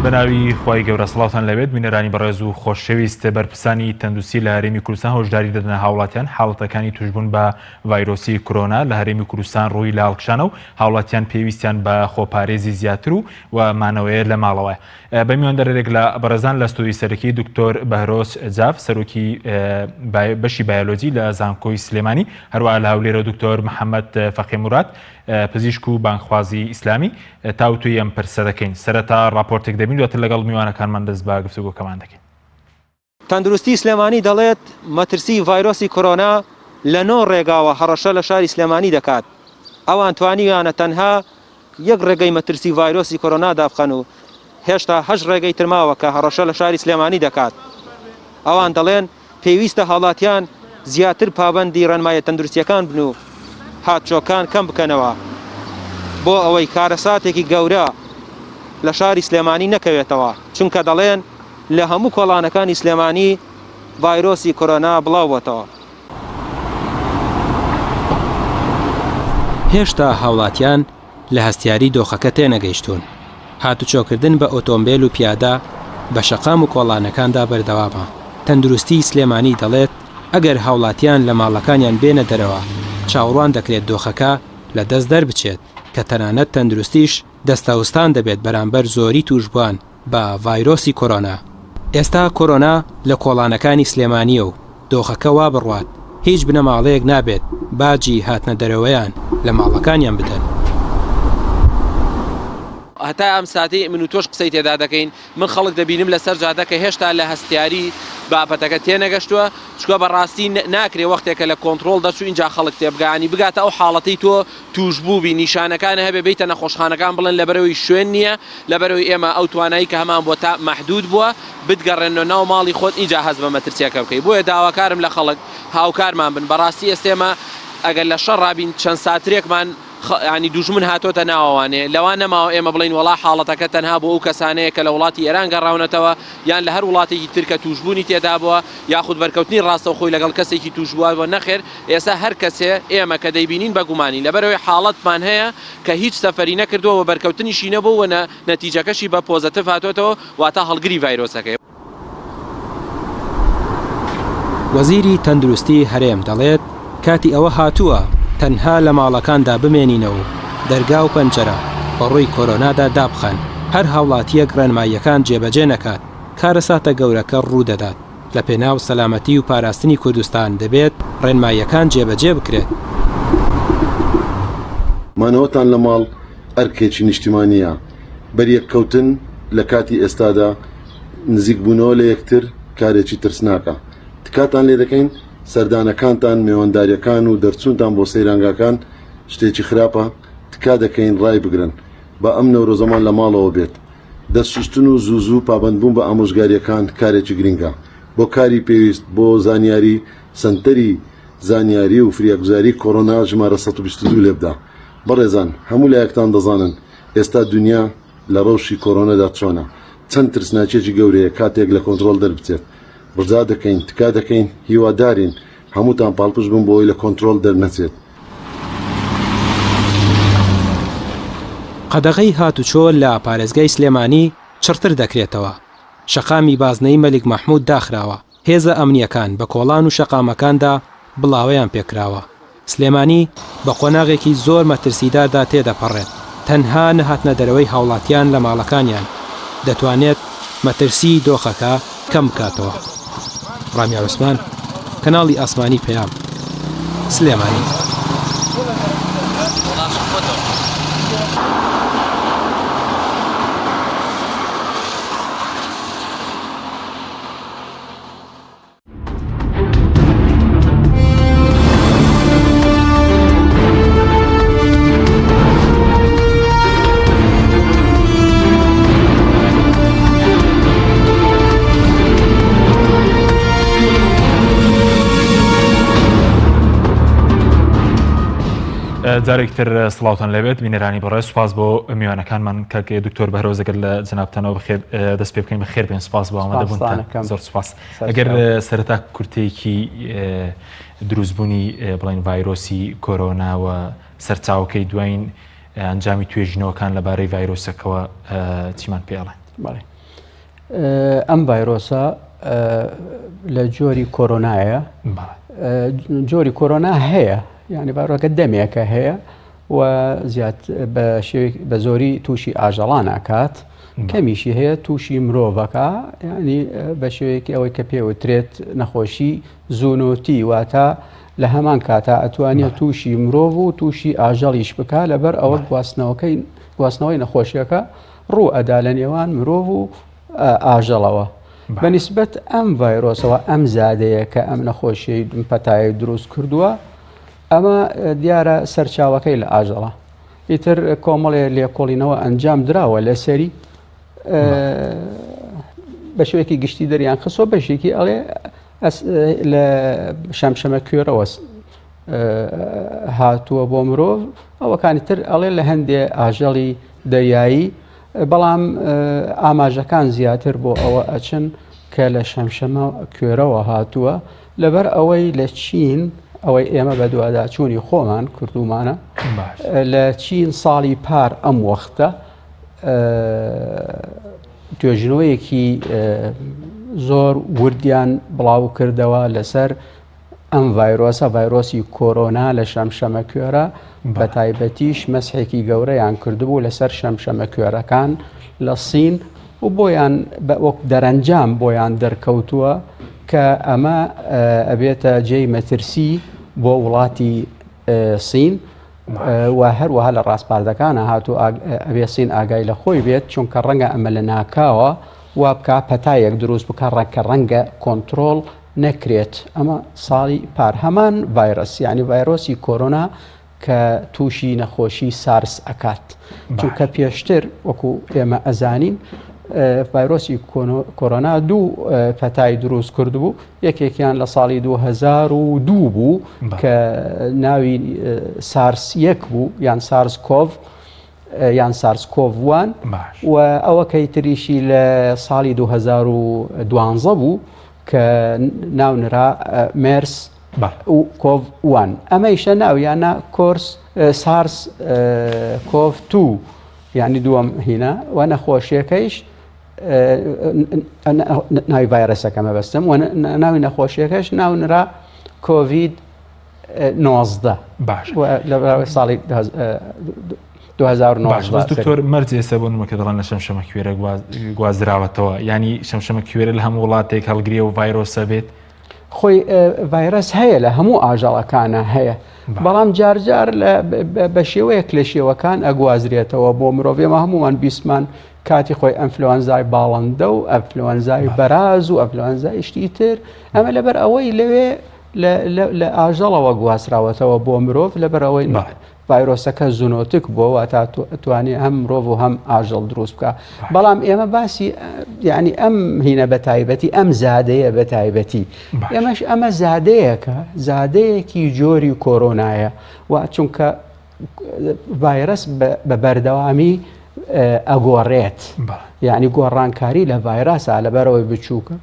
بەناوی خی گەورە سڵاوتان لەوێت بینەرانی بەڕێز و خۆشەویست بەرپرسانی تەندروستی لە هەرێمی کوردستان هۆشداری دەدەنە هاوڵاتیان حاڵەتەکانی توشبوون بە ڤایرۆسی کۆرۆنا لە هەرێمی کوردستان ڕووی لە هەڵکشانە و هاوڵاتیان پێویستیان بە خۆپارێزی زیاتر و مانەوەیە لە ماڵەوە. بە میواندەرێک لە بەڕێزان لە ستۆری سەرەکی دکتۆر بەهرۆس جاف سەرۆکی بەشی بایۆلۆجی لە زانکۆی سلێمانی، هەروەها لە هەولێرە دکتۆر محەممەد فەقێمورات پزیشک و بانکخوازی ئیسلامی تاوتوی ئەم پرسە دەکەین. سەرەتا راپۆرتێک دەبین دواتر لەگەڵ میوانەکانمان دەست بە گفتوگۆکەمان دەکەین. تەندروستی سلێمانی دەڵێت مەترسی ڤایرۆسی کۆرۆنا لە 9 ڕێگاوە هەڕەشە لە شاری سلێمانی دەکات. ئەوان توانیویانە تەنها یەک ڕێگەی مەترسی ڤایرۆسی کۆرۆنا دابخەن و هێشتا 8 ڕێگەی ترماوە کە هەڕەشە لە شاری سلێمانی دەکات. ئەوان دەڵێن پێویستە هاوڵاتیان زیاتر پابەندی ڕێنمایە تەندروستیەکان بن و هاتچۆکان کەم بکەنەوە بۆ ئەوەی کارەساتێکی گەورە لە شاری سلێمانی نەکەوێتەوە، چونکە دەڵێن لە هەموو کۆڵانەکانی سلێمانی ڤایرۆسی کۆرۆنا بڵاو بۆتەوە. هێشتا هاوڵاتیان لە هەستیاری دۆخەکە تێنەگەیشتون. هاتوچۆکردن بە ئۆتۆمبیل و پیادە بە شەقام و کۆڵانەکاندا بەردەوامە. تەندروستی سلێمانی دەڵێت ئەگەر هاوڵاتیان لە ماڵەکانیان بێنە دەرەوە چاوەڕوان دەکرێت دۆخەکە لە دەست دەربچێت کە تەنانەت تەندروستیش دەستەوستان دەبێت بەرامبەر زۆری توشبووان بە ڤایرۆسی کۆرۆنا. ئێستا کۆرۆنا لە کۆڵانەکانی سلێمانیە و دۆخەکە وا بڕوات هیچ بنەماڵەیەک نابێت باجی هاتنە دەرەوەیان لە ماڵەکانیان بدەن. هەتا ئەم ساتی من و تۆش قسەی تێدا دەکەین، من خەڵک دەبینم لەسەر جادەکە هێشتا لە هەستیاری بابەتەکە تێنەگەشتووە، چکە بەڕاستی ناکرێ وەختێکە لە کۆنتترۆل دەچوو اینجا خەڵک تێبگانی بگاتە ئەو حاڵەتی تۆ توشبووبی نیشانەکانە هەبێ بیتە نەخۆشخانەکان بڵێن لەبەرەوەی شوێن نییە، لەبەرەوەی ئێمە ئەو توانایی کە هەمان بۆ تا مەحدود بووە بتگەڕێنەوە ناو ماڵی خۆت اینجا هەز بە مەترسیەکە بکەی. بۆیە داواکارم لە خەڵک هاوکارمان بن. بەڕاستی ئێستێمە ئەگەر لە شەڕ ڕابین چەند ساترێکمان ینی دوژمن هاتۆتە ناوانێ لەوان نەماوە ئێمە بڵین وڵا حاڵەتەکە تەنها بۆ ئەو کەسانەیە کە لە وڵاتی ئێران گەڕاونەتەوە یان لە هەر وڵاتێکی ترکە توشبوونی تێدا بووە یاخود بەرکەوتنی ڕاستەوخۆی لەگەڵ کەسێکی توشبووە بۆ نەخێر. ئێستا هەر کەسێ ئێمە کە دەیبینین بەگومانی لەبەرەوەی حاڵەتمان هەیە کە هیچ سەفەری نەکردووە بە بەرکەوتنیشی نەبوو و نەتیجەکەشی بە پۆزەتیڤ هاتۆتەوە واتە هەڵگری ڤایرۆسەکەی. وەزیری تەندروستی هەرێم دەڵێت کاتی ئەوە هاتووە تەنها لە ماڵەکاندا بمێنینەوە دەرگا و پەنجەرە بەڕووی کۆرۆنادا دابخەن. هەر هاوڵاتیەک ڕێنماییەکان جێبەجێ نەکات کارەساتە گەورەکە ڕوودەدات. لە پێناو سەلامەتی و پاراستنی کوردستان دەبێت ڕێنماییەکان جێبەجێ بکرێت. مانەوەتان لە ماڵ ئەرکێکی نیشتیمانیە. بەریەککەوتن لە کاتی ئێستادا نزیک بوونەوە لە یەکتر کارێکی ترسناکە. تکاتان لێ دەکەین سەردانەکانتان میوانداریەکان و دەرچوونتان بۆ سەیرانگاکان شتێکی خراپە تکا دەکەین ڕای بگرن بە ئەم نەورۆزەمان لە ماڵەوە بێت. دەستشتن و زوو پابندبوون بە ئامۆژگاریەکان کارێکی گرنگە بۆ کاری پێویست بۆ زانیاری سنتەری زانیاری و فریاگوزاری کۆرۆنا ژمارە 122 لێبدا. بەڕێزان هەموو لایەکتان دەزانن ئێستا دنیا لە ڕەوشی کۆرۆنەدا چۆنە، چەند ترسناکێکی گەورەیە کاتێک لە کۆنتترۆل دەربچێت. ڕجا دەکەین تکا دەکەین هیوادارین هەمووتان پاڵپش بن بۆی لە کۆنتترۆل دەرنەچێت. قەدەغەی هاتوچۆ لە پارێزگای سلێمانی چڕتر دەکرێتەوە. شەقامی بازنەی مەلیک مەحموود داخراوە. هێزە ئەمنیەکان بە کۆڵان و شەقامەکاندا بڵاوەیان پێکراوە. سلێمانی بە قۆناغێکی زۆر مەترسیداردا تێدەپەڕێت. تەنها نەهاتنە دەرەوەی هاوڵاتیان لە ماڵەکانیان دەتوانێت مەترسی دۆخەکە کەم بکاتەوە. ڕامیار عوسمان، کەناڵی ئاسمانی پەیام، سلێمانی. جارێکتر سڵاوتان لەبێت بینەرانی بەڕێز سوپاس بۆ میوانەکانمان کە دکتۆر بەهرۆزەگەر لە جەنابتانەوە دەست پێ بکەین بە خێر بێن. سوپاس بۆ ئامادەبوونتان زۆر سوپاس. ئەگەر سەرەتا کورتێکی دروستبوونی بڵین ڤایرۆسی کۆرۆناوە سەرچاوەکەی دوایین ئەنجامی توێژینەوەکان لەبارەی ڤایرۆسەکەەوە چیمان پێڵێن؟ ئەم ڤایرۆسە لە جۆری کۆرۆنایە جۆری کۆرۆنا هەیە یعنی باڕۆکە دەمێکە هەیە و زیات بە زۆری تووشی ئاژەڵان ناکات کەمیشی هەیە تووشی مرۆڤەکە ینی بە شێوەیەکی ئەوەی کە پێوترێت نەخۆشی زوونۆتی واتە لە هەمان کاتا ئەتوانێت تووشی مرۆڤ و تووشی ئاژەڵیش بکە لەبەر ئەوە گواستنەوەی نەخۆشیەکە ڕوو ئەدا لە نێوان مرۆڤ و ئاژەڵەوە بەنسبەت ئەم ڤایرۆسەوە ئەم زادەیە کە ئەم نەخۆشیی پەتایی دروست کردووە ئەمە دیارە سەرچاوەکەی لە ئاژەڵە ئیتر کۆمەڵێ لێکۆڵینەوە ئەنجام درراوە لەسەری بە شوێکی گشتی دەریان خستۆ بەشێکی ئەڵێ لە شەمشەمە کوێرەوە هاتووە بۆ مرۆڤ ئەوەکانی تر ئەڵێ لە هەندێ ئاژەڵی دەریایی بەڵام ئاماژەکان زیاتر بۆ ئەوە ئەچن کە لە شەمشەمە کوێرەوە هاتووە لەبەر ئەوەی لە چین ئەوەی ئێمە بە دوواداچوونی خۆمان کردومانە لە چین ساڵی پار ئەم وەختە توێژنەوەیەکی زۆر وردیان بڵاو کردەوە لەسەر ئەم ڤایرۆسە ڤایرۆسی کۆرۆنا لە شەمشەمە کوێرە بە تایبەتیش مەسحێکی گەورەیان کردبوو لەسەر شەمشەمە کوێرەکان لە سین و بۆیان وەک دەرەنجام بۆیان دەرکەوتووە کە ئەمە ئەبێتە جێی مەترسی بۆ وڵاتی سین و هەروەها لە ڕاستپاردەکانە هاتوو ئەبێ سین ئاگای لە خۆی بێت چونکە ڕەنگە ئەمە لە ناکاوە وا بکە پەتایەک دروست بکە ڕەنکە ڕەنگە کۆنتترۆل نەکرێت ئەمە ساڵی پار هەمان ڤایرۆس یعنی ڤایرۆسی کۆرۆنا کە تووشی نەخۆشی سارس ئەکات چونکە پێشتر وەکو ئێمە ئەزانین ڤایرۆسی کۆرۆنا دوو پەتای دروست کردبوو یەکێکیان لە ساڵی 2002 بوو کە ناوی سارس 1 بوو یان سارس کۆڤ یان سارس کۆڤوان و ئەوەکەی تریشی لە ساڵی 2012 بوو کە ناونرا مێرس و کۆڤوان ئەمەیشە ناویانە کۆرس سارس کۆڤ 2 یعنی دووەم هینە و نەخۆشیەکەیش ناوی ڤایرەسەکەمە بەستم و ناوی نەخۆشیەکەش ناونرا کۆڤید 19 لە ساڵی 2009 دکتۆر مەرج ئێستا بۆ نمەکە دەڵێن لە شەمشەمە کوێرە گوازراوەتەوە ینی شەمشەمە کوێرە لە هەموو وڵاتێک هەڵگریە و ڤایرۆسە بێت خۆی ڤایرەس هەیە لە هەموو ئاژەڵەکانە هەیە بەڵام جارجار بە شێوەیەک لە شێوەکان ئەگوازرێتەوە بۆ مرۆڤ ئێمە هەمومان بیسمان کاتی خۆی ئەنفلۆنزای باڵندە و ئەنفلۆنزای بەراز و ئەنفلۆنزای شتی تر ئەمە لەبەر ئەوەی لەوێ لە ئاژەڵەوە گواسراوەتەوە بۆ مرۆڤ لەبەر ئەوەی ڤایرۆسەکە زونۆتیک بۆ تا توانێت هەم مرۆڤ و هەم ئاژەڵ دروست بکە بەڵام ئێمە باسی یعنی ئەم هینە بە تایبەتی ئەم زادەیە بە تایبەتی ئێمەش ئەمە زادەیەکە زادەیەکی جۆری کۆرۆنایە و چونکە ڤایرەس بە بەردەوامی ئەگۆڕێت یعنی گۆڕانکاری لە ڤایراسە لەبەرەوەی بچووکە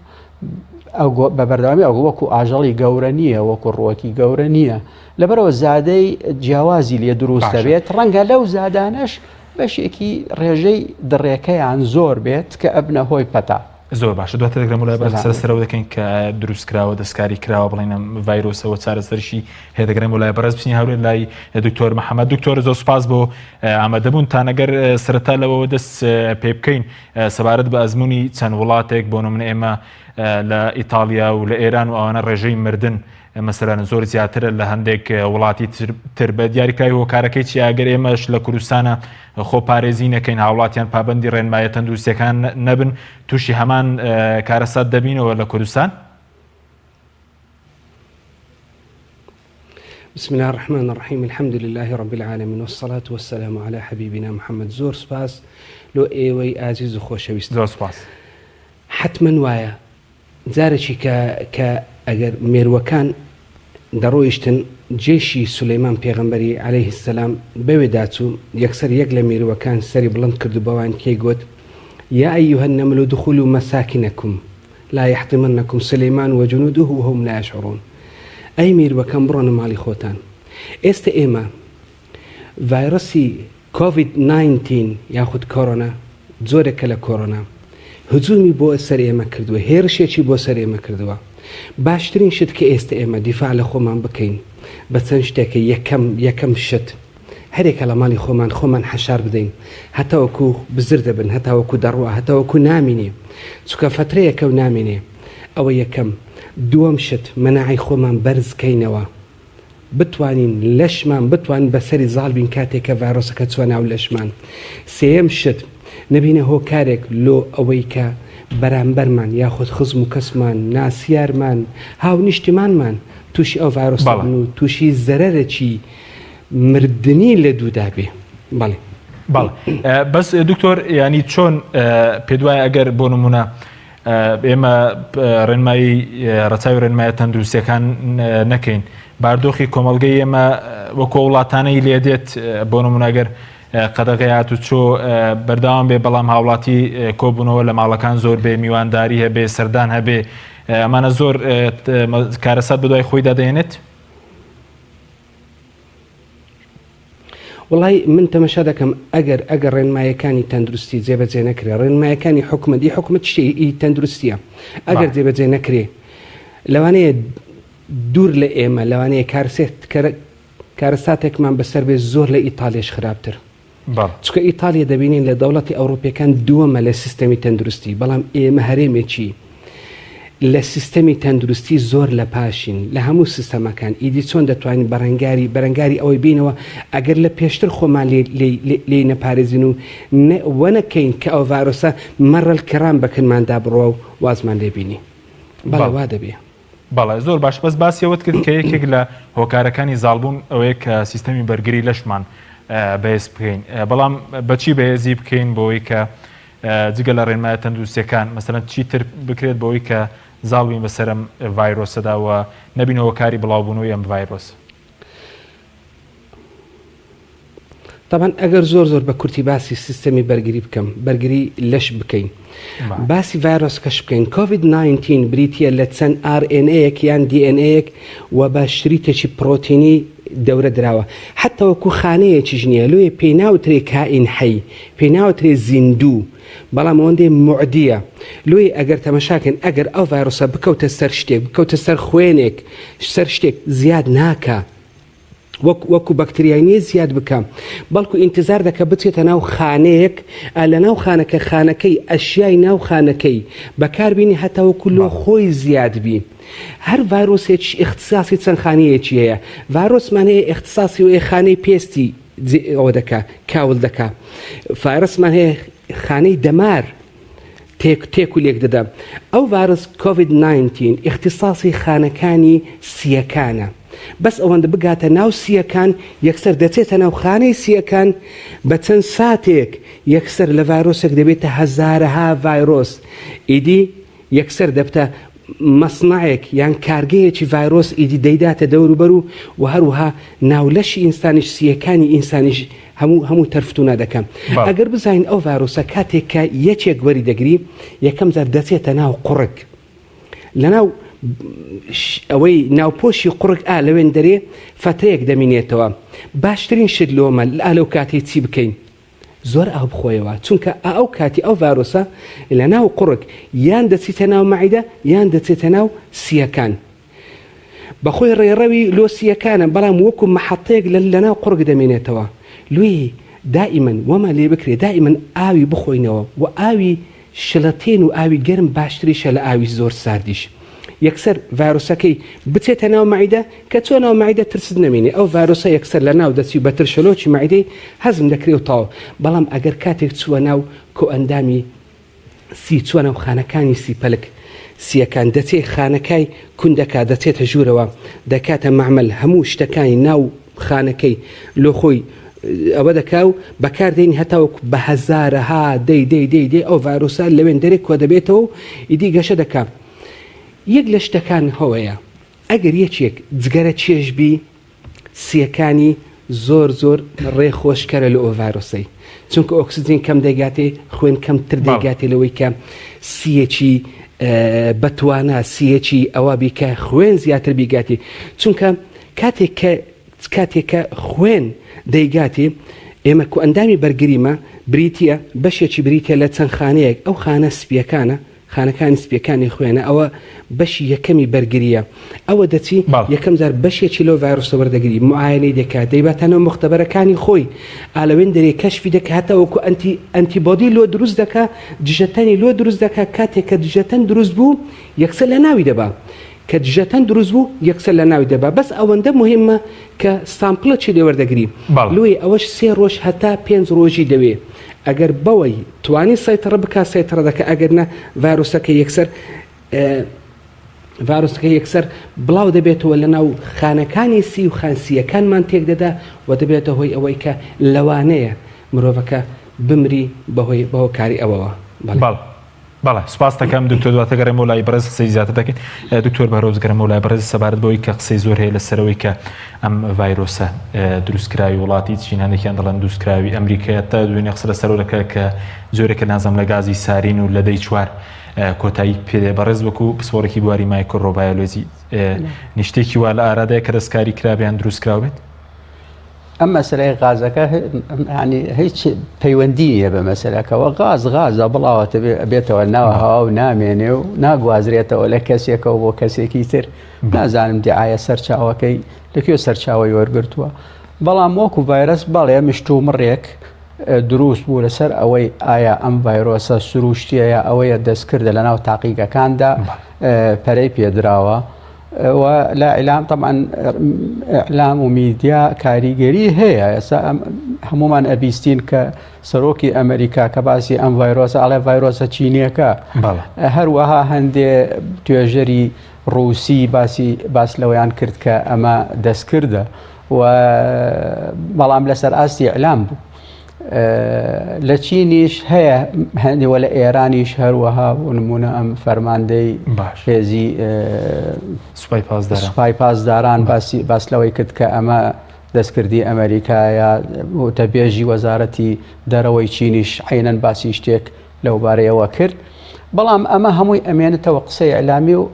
بە بەردەوامی ئەو وەکو ئاژەڵی گەورە نییە وەکو ڕۆکی گەورە نییە لەبەرەوە زادەی جیاوازی لێ دروستە بێت ڕەنگە لەو زادانەش بەشێکی ڕێژەی دڕێکەیان زۆر بێت کە ئەبنە هۆی پەتا زۆر باشە دواتە دەگرم لای بەرسەرەوە دەکەین کە دروستکراوە دەستکاری کراوە بڵێنم ڤایرۆسەوە چارەسەرشی هێدەگرێن بۆ لای بەڕێز بچین هەورێن لای دکتۆر محەممەد دکتۆر زۆر سوپاس بۆ ئامادەبوون تا نەگەر سەرەتا لەوەوە دەست پێ بکەین سەبارەت بە ئەزمموی چەند وڵاتێک بۆ نمونە ئێمە لە ئیتالیا و لە ئێران و ئەوانە ڕێژەی مردن مەسەلەن زۆر زیاترە لە هەندێک وڵاتی تر بە دیاریکراوی هۆکارەکەی چی ئەگەر ئێمەش لە کوردستانە خۆپارێزی نەکەین هاوڵاتیان پابەندی ڕێنمایە تەندروستیەکان نەبن تووشی هەمان کارەسات دەبینەوە لە کوردستان. بسم الله الرحمن الرحيم الحمد لله رب العالمين والصلاة والسلام على حبيبنا محمد زۆر سپاس لۆ ئێوەی ئازیز و خۆشەویست زۆر سپاس حتمما وایە جارێکی کە ئەگەر مێرووەکان دەڕۆیشتن جێشی سولەیمان پێغەمبەری عەلەیهی السەلام بەوێ داچوو یەکسەر یەک لە مێرووەکان سەری بڵند کردو بەوان کێی گوت یا ئەیها النەمل ادخلوا مساکنەکم لا يحطمنكم سليمان وجنوده وهم لا يشعرون ئەی مێرووەکان بڕۆنە ماڵی خۆتان. ئێستا ئێمە ڤایرۆسی کۆڤید 19 یاخود کۆرۆنا جۆرێکە لە کۆرۆنا هجومی بۆ سەر ئێمە کردووە هێرشێکی بۆ سەر ئێمە کردووە باشترین شت کە ئێستا ئێمە دیفاع لە خۆمان بکەین بە چەند شتێکە یەکەم شت هەرێکە لە ماڵی خۆمان حەشار بدەین هەتاوەکو بزر دەبن هەتاوەکو دەڕوە هەتاوەکو نامینێ چکە فترەیەکە و نامینێ ئەوە یەکەم دووەم شت مەناعی خۆمان بەرزکەینەوە بتوانین لەشمان بتوانین بەسەری زاڵ بین کاتێککە ڤایرۆسەکە چوە ناو لەشمان سێم شت نبینە هۆکارێک لۆ ئەوەی کە بەرامبەرمان یاخود خزم و کەسمان ناسیارمان هاو نیشتیمانمان تووشی ئەو ڤایرۆس بن و تووشی زەرەرێکی مردنی لە دوودا بێ بەڵێ بەس دکتۆر ینی چۆن پێ دوایە ئەگەر بۆ نمونە ئێمە ڕێنمایی ڕەچاوی ڕێنمایە تەندروستیەکان نەکەین باردۆخی کۆمەڵگەی ئێمە وەکو وڵاتانەی لێدێت بۆ نمونەگەر قەدەغی هات و چۆ بەرداوام بێ بەڵام هاوڵاتی کۆبوونەوە لە ماڵەکان زۆر بێ میوانداری هەبێ سەردان هەبێ ئەمانە زۆر کارەسات بەدوای خۆی دادەێنێت وڵی من تەمەشا دەکەم ئەگەر ڕێنمایەکانی تەندروستی جێبەجێ نەکرێ ڕێنمایەکانی حکومەت شتێ تەندروستیە ئەگەر جێبەجێ نەکرێ لەوانەیە دوور لە ئێمە لەوانەیە کارەساتێکمان بەسەر بێ زۆر لە ئیتالیش خراپتر چکە ئیتالیا دەبینین لە دەوڵەتی ئەوروپیەکان دووەمە لە سیستەمی تەندروستی بەڵام ئێمە هەرێمێکی لە سیستەمی تەندروستی زۆر لە پاشین لە هەموو سیستەمەکان ئیدی چۆن دەتوانین بەرەنگاری ئەوەی بینەوە ئەگەر لە پێشتر خۆمان لێ نەپارێزین و وەنەکەین کە ئەو ڤایرۆسە مەڕەل کەڕان بەکنماندا بڕۆ و وازمان لێبینی بەڵێ وا دەبێ بەڵێ زۆر باش بەس باسیەوەت کرد کە یەکێک لە هۆکارەکانی زاڵبوون ئەوەیە کە سیستەمی بەرگری لەشمان بەهێز بکەین بەڵام بەچی بەهێزی بکەین بۆەوەی کە جگە لە ڕێنمایە تەندروستیەکان مەسەلەن چیتر بکرێت بەوەی کە زاڵبووین بەسەرم ڤایرۆسەداوە نەبینەوە کاری بڵاوبوونەوەی ئەم ڤایرۆس طبعا ئەگەر زۆر بە کورتی باسی سیستەمی بەرگری بکەم بەرگری لەش بکەین باسی ڤایرۆس کەش بکەین COVID-19 بریتە لە چەند RNA یان DNA و بە شریتێکی پرۆتینی دەورە دراوە حتا وەکو خانەیەکیش نییە لێ پێی ناوترێ کائین حەی پێی ناوترێ زیندوو بەڵام ئەوەندەی معدیە لێ ئەگەر تەمەشاکەن ئەگەر ئەو ڤایرۆسە بکەوتە سەر شتێک بکەوتە سەر خوێنێک سەر شتێک زیاد ناکە وەکو بەکتریایی زیاد بکەم بەڵکو ئینتزار دەکە بچێتە ناو خانەیەک لە ناو خانەکەی ئەشیای ناو خانەکەی بەکاربیینی هەتاوەکو لۆ خۆی زیاد بی هەر ڤایرۆسێکی اختصاسی چەند خانەیەکی هەیە ڤایرۆسمان هەیە اختصاسی و خانەی پێستی ئەوە دەکا کاول دەکا ڤایرۆسمان هەیە خانەی دەمار تێک و لێک دەدا ئەو ڤایرۆس COVID-19 اختصاسی خانەکانی سیەکانە بەس ئەوەندە بگاتە ناو سیەکان یەکسەر دەچێتە ناو خانەی سیەکان بە چەند ساتێک یەکسەر لە ڤایرۆسێک دەبێتە هەزارەها ڤایرۆس ئیدی یەکسەر دەبتە مەسنایەک یان کارگەیەکی ڤایرۆس ئیدی دەیداتە دەوروبەر و هەروەها ناولەشی ئینسانیش سیەکانی ئینسانیش هەموو تەرفتونا دەکەم ئەگەر بزانین ئەو ڤایرۆسە کاتێک کە یەکێک وەری دەگری یەکەم جار دەچێتە ناو قوڕک لەناو ئەوەی ناوپۆشی قوڕک لەوێن دەرێ فترەیەک دەمینێتەوە باشترین شت لۆمە لەو کاتێک چی بکەین زۆر ئاو بخۆیەوە چونکە ئەو کاتی ئەو ڤایرۆسە لە ناو قوڕک یان دەچیتە ناو مەعیدە یان دەچێتە ناو سیەکان بەخۆی ڕێڕەوی لۆ سیەکانە بەڵام وەکو مەحەتەیەک لە ناو قوڕک دەمێنێتەوە لێ دائیمەن وەما لێ بکرێ دائیمەن ئاوی بخۆینەوە و ئاوی شلەتێن و ئاوی گەرم باشتریشە لە ئاوی زۆر ساردیش یەکسەر ڤایرۆسەکەی بچێتە ناو مەعیدە کە چۆن ناو مەعیدە ترست نەمێنێ ئەو ڤایرۆسە یەکسەر لە ناو دەچی بە ترشەلۆکی مەعیدەی هەزم دەکرێت تاوە بەڵام ئەگەر کاتێک چووە ناو کۆ ئەندامی سی چوە ناو خانەکانی سیپەلک سیەکان دەچێت خانەکەی کوندەکە دەچێتە ژوورەوە دەکاتە مەعمەل هەموو شتەکانی ناو خانەکەی لۆ خۆی ئەوە دەکا و بەکاردێنی هەتاوەکو بە هەزارەها دەی ئەو ڤایرۆسە لەوێن دەرێک کۆ دەبێتەوە ئیدی گەشە دەکا یەک لە شتەکان هەوەیە ئەگەر یەکێک جگەرە چێژبی سیەکانی زۆر ڕێخۆشکەرە لە ئەو ڤایرۆسەی چونکە ئۆکسجین کەم دەیگاتێ خوێن کەمتر دەیگاتێ لەوەی کە سیەکی بەتوانە سیەکی ئەوە بیکە خوێن زیاتر بیگاتی چونکە کاتێک کە خوێن دەیگاتی ئێمە کو ئەندامی بەرگریمە بریتە بەشێکی بریتە لە چەند خانەیەک ئەو خانە سپیەکانە خانەکانی سپیەکانی خوێنە ئەوە بەشی یەکەمی بەرگریە ئەوە دەچی یەکەم جار بەشێکی لەو ڤایرۆسە وەردەگری معاینەی دەکات دەیباتەنەوە مختبەرەکانی خۆی ئالەوێن دەرێ کەشفی دەکاتە وەکو ئەنتیبۆدی لۆ دروست دەکا دژەتەنی لۆ دروست دەکا کاتێک کە دژەتەن دروست بوو یەکسەر لە ناوی دەبا کە دژەتەن دروست بوو یەکسەر لە ناوی دەبا بەس ئەوەندە مهمە کە سامپڵەکی لێ وەردەگری لێ ئەوەش 3 ڕۆژ هەتا 5 ڕۆژی دەوێ ئەگەر بەوەی توانی سەیتەڕە بکات سەیتەڕە دەکە ئەگەر نە ڤایرۆسەکە یەکسەر بڵاو دەبێتەوە لە ناو خانەکانی سی و خانسیەکانمان تێک دەدا و دەبێتە هۆی ئەوەی کە لەوانەیە مرۆڤەکە بمری بەهۆی بەوە کاری ئەوەوە بەڵێ سپاس دەکەم دکتۆر دواتە گەڕێمەوە لای بەڕێز قسەی زیاتر دەکەین دکتۆر بەرۆز گەڕێمەوە لای بەڕێز سەبارەت بەوەی کە قسەی زۆر هەیە لەسەرەوەی کە ئەم ڤایرۆسە دروستکراوی وڵاتی چین هەندێکیان دەڵێن دروستکراوی ئەمریکایە تا دوێنێ قسە لەسەرەوە دەکات کە زۆرێکە نازەم لە گازی سارین و لە دەی چوار کۆتایی پێدێ بەڕێز وەکو پسپۆرێکی بواری مایکرۆبایۆلۆجی نیشتێکی وا لە ئارادەیە کە دەستکاری کرابیان دروستکراو بێت ئەم مەسلەی غازەکە هیچ پەیوەندی نیە بە مەسلەکەەوە غازە بڵاوەتە بێتەوە ناوە هەوا و نامێنێ و ناگوازرێتەوە لە کەسێکەوە بۆ کەسێکی تر نازانم دیعاە سەرچاوەکەی لەکوێ سەرچاوی وەرگرتووە بەڵام وەکو ڤایرۆس بەڵێ مشت و مڕێک دروست بوو لەسەر ئەوەی ئایا ئەم ڤایرۆسە سروشتیەیە ئەوەیە دەستکردە لە ناو تاقیگەکاندا پەرەی پێدراوە ولا إعلام طبعا إعلام وميديا كاريجري هي همومان أبيستين كسروكي أمريكا كباسي أم فيروس على فيروس تشينيا كا هروها هندي تواجري روسي باس لو يعني كرت كأما دسكرده وبلام لسر آسي إعلام لە چینیش هەیە هەندی وە لە ئێرانیش هەروەها نمونە ئەم فەرماندەی هێزی سوپای پاسداران باس لەوەی کرد کە ئەمە دەستکردی ئەمریکایە وتەبێژی وەزارەتی دەرەوەی چینیش عینەن باسی شتێک لەوبارەیەوە کرد بەڵام ئەمە هەمووی ئەمێنێتەوە قسەی ئەلامی و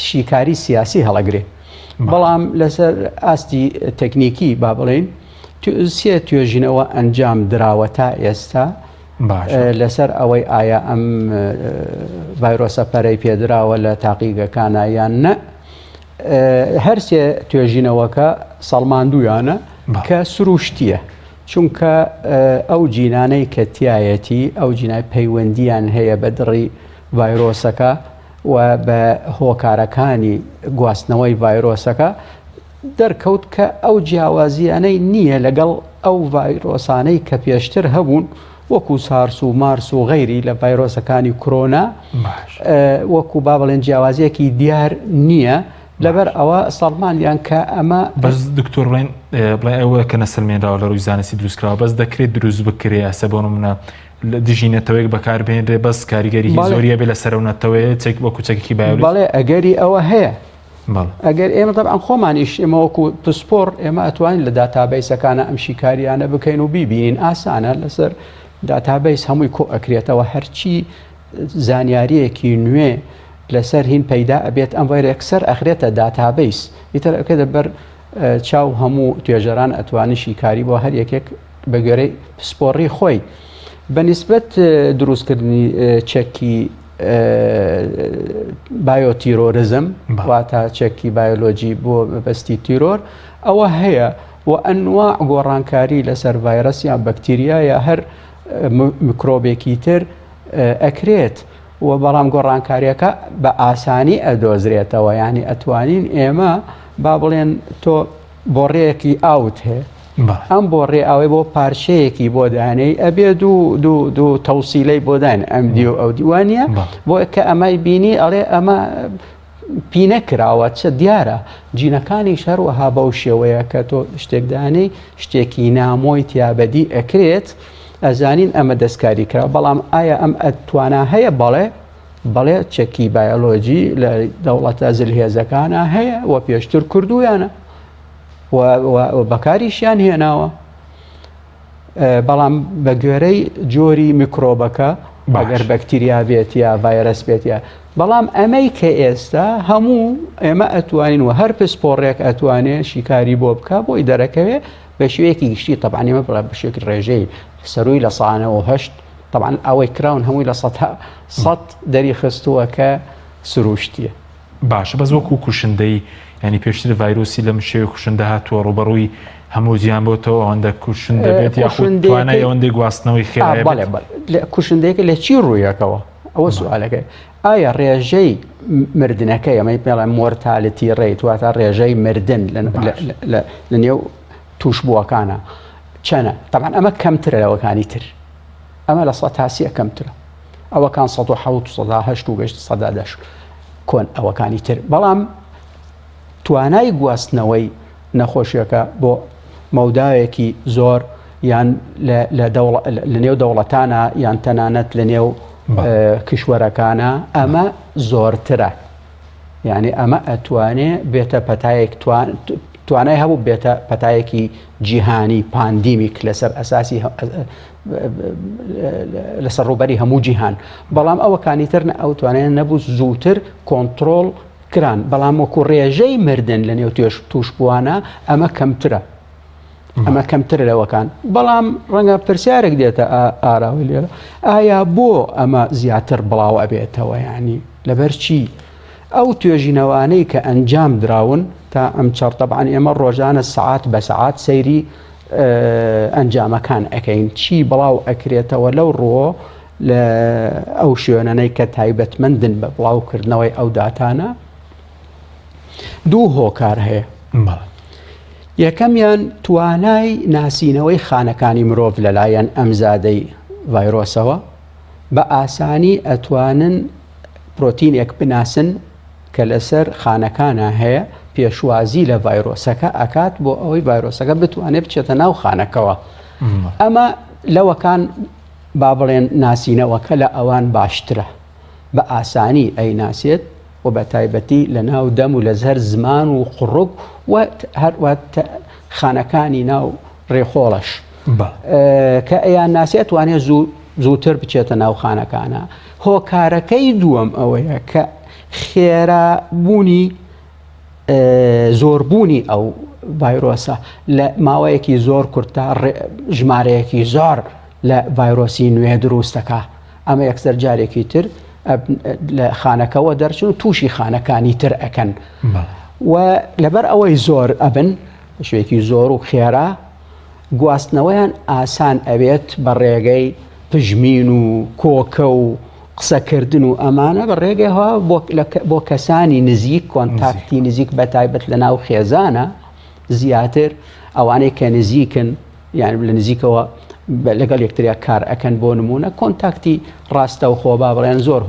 شیکاری سیاسی هەڵەگرێ بەڵام لەسەر ئاستی تەکنیکی با بڵێن سێ توێژینەوە ئەنجام دراوە تا ئێستا لەسەر ئەوەی ئایا ئەم ڤایرۆسە پەرەی پێدراوە لە تاقیگەکانە یان نە هەرسێ توێژینەوەکە سەڵماندوویانە کە سروشتیە چونکە ئەو جینانەی کە تایەتی ئەو جینای پەیوەندیان هەیە بە دڕی ڤایرۆسەکە و بە هۆکارەکانی گواستنەوەی ڤایرۆسەکە دەرکەوت کە ئەو جیاوازیانەی نییە لەگەڵ ئەو ڤایرۆسانەی کە پێشتر هەبوون وەکو سارس و مارس و غەیری لە ڤایرۆسەکانی کۆرۆنا وەکو با بڵێن جیاوازیەکی دیار نییە لەبەر ئەوە سەڵمانیان کە ئەمە بەس دکتۆر بڵێن ئەوە کە نەسەلمێنراوە لە ڕووی زانستی دروستکراوە بەس دەکرێت دروست بکرێ ئەسە بۆ نمونە دژینەتەوەیەک بەکاربێنرێ بەس کاریگەری زۆریە بێ لە سەرەونەتەوەیە وەکو چەکێکی بایۆلۆژی بەڵێ ئەگەری ئەوە هەیە ئەگەر ئێمە طبعا خۆمانیش ئێمە وەکو پسپۆر ئێمە ئەتوانین لە داتابیسەکانە ئەم شیکاریانە بکەین و بیبینین ئاسانە لەسەر داتابیس هەمووی کۆ ئەکرێتەوە هەرچی زانیاریەکی نوێ لەسەر هین پەیدا ئەبێت ئەم وەرە یەکسەر ئەخرێتە داتابیس ئیتر ئەکە دەبەر چاو هەموو توێژەران ئەتوانی شیکاری بۆ هەر یەکێک بە گوێرەی پسپۆڕی خۆی بەنسبەت دروستکردنی چەکی بایۆتیرۆرزم واتە چەکی بایۆلۆجی بۆ بەستی تیرۆر ئەوە هەیە و ئەنواع گۆڕانکاری لەسەر ڤایرەس یان بەکتیریا یا هەر میکرۆبێکی تر ئەکرێت و بەڵام گۆڕانکاریەکە بە ئاسانی ئەدۆزرێتەوە یعنی ئەتوانین ئێمە با بڵێن تۆ بۆڕەیەکی ئاوت هەیە ئەم بۆ ڕێئاوی بۆ پارچەیەکی بۆ دانەی ئەبێ دوو تەوسیلەی بۆ داین ئەم دی و ئەو دیوانە بۆ کە ئەمای بینی ئەڵێ ئەمە پینە کراوە چە دیارە جینەکانی شەروەها بەو شێوەیە کە تۆ شتێک دانەی شتێکی نامۆی تیابەدی ئەکرێت ئەزانین ئەمە دەستکاری کرا بەڵام ئایا ئەم ئەتوانە هەیە بەڵێ چەکی بایۆلۆجی لە دەوڵەتە زلهێزەکانە هەیە و پێشتر کردویانە و بەکاریشیان هێناوە بەڵام بە گوێرەی جۆری میکرۆبەکە ئەگەر بەکتریا بێت یا ڤایرەس بێت یا بەڵام ئەمەی کە ئێستا هەموو ئێمە ئەتوانین و هەر پسپۆڕێک ئەتوانێت شیکاری بۆ بکە بۆی دەرەکەوێت بە شوەیەکی گشتی طبعا ئێمە بڵێ بە شوێکی ڕێژەی سەرووی لە ساانەوە هەشت طبعا ئەوەی کراون هەمووی لە سەد دەری خستووە کە سروشتیە. باشە بەس وەکو کوشندەی ینی پێشتر ڤایرۆسی لەم شێوە کوشندە هاتووە ڕوبەڕووی هەموو زیان بۆتەوە ئەوەندە کوشندە بێت یاخود توانای ئەوەندەی گواستنەوەی خێرا کوشندەیەکە لە چی ڕوویەکەوە ئەوە سوالەکەی ئایا ڕێژەی مردنەکەی ئەمەی پێڵێن مۆرتالەتی ڕێیت واتە ڕێژەی مردن لە نێو تووشبووەکانە چەنە؟ طبعا ئەمە کەمترە لەوەکانی تر، ئەمە لە 100 تاسیە کەمترە، ئەوەکان 1970 و گەشت 110 کۆن ئەوەکانی تر. بەڵام توانای گواستنەوەی نەخۆشیەکە بۆ مەوداوێکی زۆر یان لە نێو دەوڵەتانە یان تەنانەت لە نێو کشوەرەکانە ئەمە زۆرترە، یعنی ئەمە ئەتوانێ بێتە پەتایەک توانای هەبوو بێتە پەتایەکی جیهانی پاندیمیک لەسەر ئەساسی لەسەر ڕوبەری هەموو جیهان. بەڵام ئەوەکانی تر ئەو توانێن نەبوو زووتر کۆنتترۆل کران، بەڵام وەکو ڕێژەی مردن لە نێو تووشبووانە ئەمە کەمترە، ئەمە کەمترە لەوەکان. بەڵام ڕەنگە پرسیارێک دێتە ئاراوی لێرە ئایا بۆ ئەمە زیاتر بڵاو ئەبێتەوە، ینی لەبەر چی؟ ئەو توێژینەوانەی کە ئەنجام دراون تا ئەم چەرتەبعان ئێمە ڕۆژانە سەعات بە سەعات سەیری ئەنجامەکان ئەەکەین، چی بڵاو ئەکرێتەوە لەو ڕۆ لە ئەو شوێنەی کە تایبەتمەندن بە بڵاوکردنەوەی ئەو داتانە. دوو هۆکار هەیە. یەکەمیان توانای ناسینەوەی خانەکانی مرۆڤ لەلایەن ئەم زادەی ڤایرۆسەوە بە ئاسانی ئەتوانن پرۆتینێک بناسن کە لەسەر خانەکانە هەیە پێشوازی لە ڤایرۆسەکە ئەکات بۆ ئەوەی ڤایرۆسەکە بتوانێت بچێتە ناو خانەکەەوە. ئەمە لەوەکان با بڵێن ناسینەوەکە لە ئەوان باشترە، بە ئاسانی ئەی ناسێت و بە تایبەتی لە ناو دەم و لە زەر زمان و قڕوب و هەروە خانەکانی ناو ڕێخۆڵش کە ئەیان ناسێت توانێت زووتر بچێتە ناو خانەکانە. هۆکارەکەی دووەم ئەوەیە کە خێرابوونی زۆربوونی ئەو ڤایرۆسە لە ماوەیەکی زۆر کورتە ژمارەیەکی زۆر لە ڤایرۆسی نوێ دروستەکە. ئەمە یەکسەر جارێکی تر لە خانەکەەوە دەرچن و تووشی خانەکانی تر ئەکەن و لەبەر ئەوەی زۆر ئەبن شوێکی زۆر و خێرا گواستنەوەیان ئاسان ئەوێت بە ڕێگەی پژمین و کۆکە و قسەکردن و ئەمانە بە ڕێگەیەوە بۆ کەسانی نزیک کۆنتاکتی نزیک بە تایبەت لە ناو خێزانە زیاتر ئەوانەی کە نزیکن یان لە نزیکەوە لەگەڵ یەکتریا کار ئەکەن بۆ نمونە کۆنتاکتی ڕاستە و خۆ با بڵێن زۆر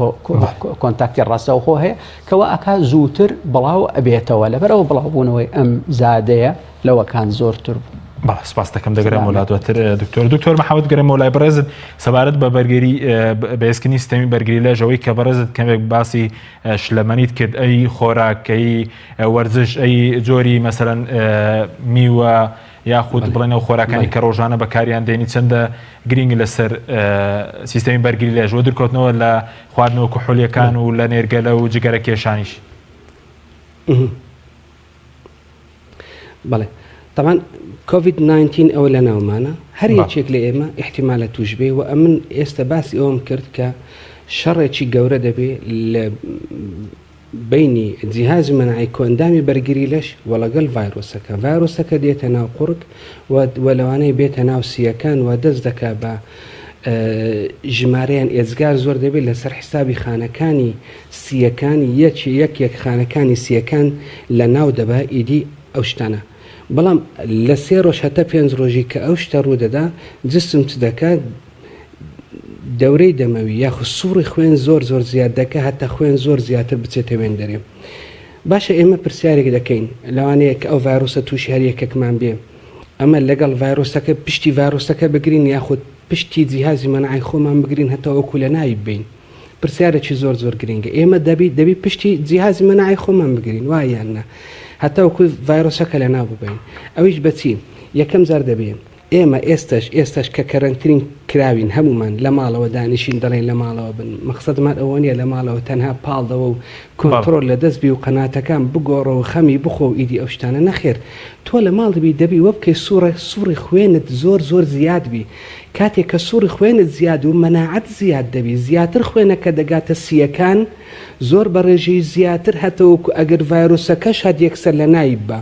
کۆنتاکتی ڕاستە و خۆ هەیە کەەوە ئەکا زووتر بڵاو ئەبێتەوە لەبەرەوە بڵاوبوونەوەی ئەم زادەیە لەوەکان زۆرتر بوو. سپاس دەکەم دەگەرم وڵاتوەتر دکتۆر محەممەد گەرم وڵای بەڕێزت سەبارەت بە بەرگری بەێسکنی سیستەمی بەرگری لەژەوەی کە بەڕێزت کەمێک باسی شلەمەنیت کرد ئەی خۆراکەی وەرزش ئەی جۆری مەسەرەن میوە یاخود بڵێنەوە خۆراکانی کە ڕۆژانە بەکاریان دێنی چەندە گرنگ لەسەر سیستەمی بەرگری لێژەوە دەرکەوتنەوە لە خواردنەوە کوحولیەکان و لە نێرگەلە و جگەرە کێشانیش. بەڵێ طبعا COVID-19 ئەوە لە ناومانە هەر یەکێک لە ئێمە احتیمالە توش بێ و ئەمن ئێستا باسی ئەوم کرد کە شەڕێکی گەورە دەبێت لە بینی جیهازی مەناعی کۆندامی بەرگری لەش و لەگەڵ ڤایرۆسەکە دێتە ناو قوڕک و لەوانەیە بێتە ناو سیەکان و دەست دەکا بە ژمارەیان ئێزگار زۆر دەبێت لەسەر حسابی خانەکانی سیەکانی یەک خانەکانی سیەکان لە ناو دەبا ئیدی ئەو شتانە. بەڵام لە 3 ڕۆژ هەتا 5 ڕۆژی کە ئەو شتە ڕوودەدا جسم چ دەکات دەورەی دەمەوی یاخود سووڕی خوێن زۆر زیاد دەکە هەتا خوێن زۆر زیاتر بچێتە وێن دەرێ. باشە ئێمە پرسیارێک دەکەین لەوانەیە کە ئەو ڤایرۆسە تووشی هەر یەکێکمان بێ ئەمە لەگەڵ ڤایرۆسەکە پشتی ڤایرۆسەکە بگرین یاخود پشتی جیهازی مەناعی خۆمان بگرین هەتا وەکو لە ناوی بین. پرسیارێکی زۆر گرنگە ئێمە دەبی پشتی جیهازی مەناعی خۆمان بگرین وایان نە هەتا وەکو ڤایرۆسەکە لە ناو ببین. ئەویش بەچی یەکەم زار دەبێ ئێمە ئێستش کە کەرەنترین کراوین هەمومان لە ماڵەوە دانیشین دەڵێن لە ماڵەوە بن مەقسەدمان ئەوە نیە لە ماڵەوە تەنها پاڵدەوە و کۆنتڕۆل لە دەست بی و قەناتەکان بگۆڕەوە خەمی بخۆ و ئیدی ئەو شتانە نەخێر تۆ لە ماڵ دەبی وە بکەی سوڕی خوێنت زۆر زیاد بی کاتێک کە سوڕی خوێنت زیاد و مەناعەت زیاد دەبی زیاتر خوێنەکە دەگاتە سیەکان زۆر بەڕێژەی زیاتر هەتەوەکو ئەگەر ڤایرۆسەکەش هەد یەکسەر لە نایب بە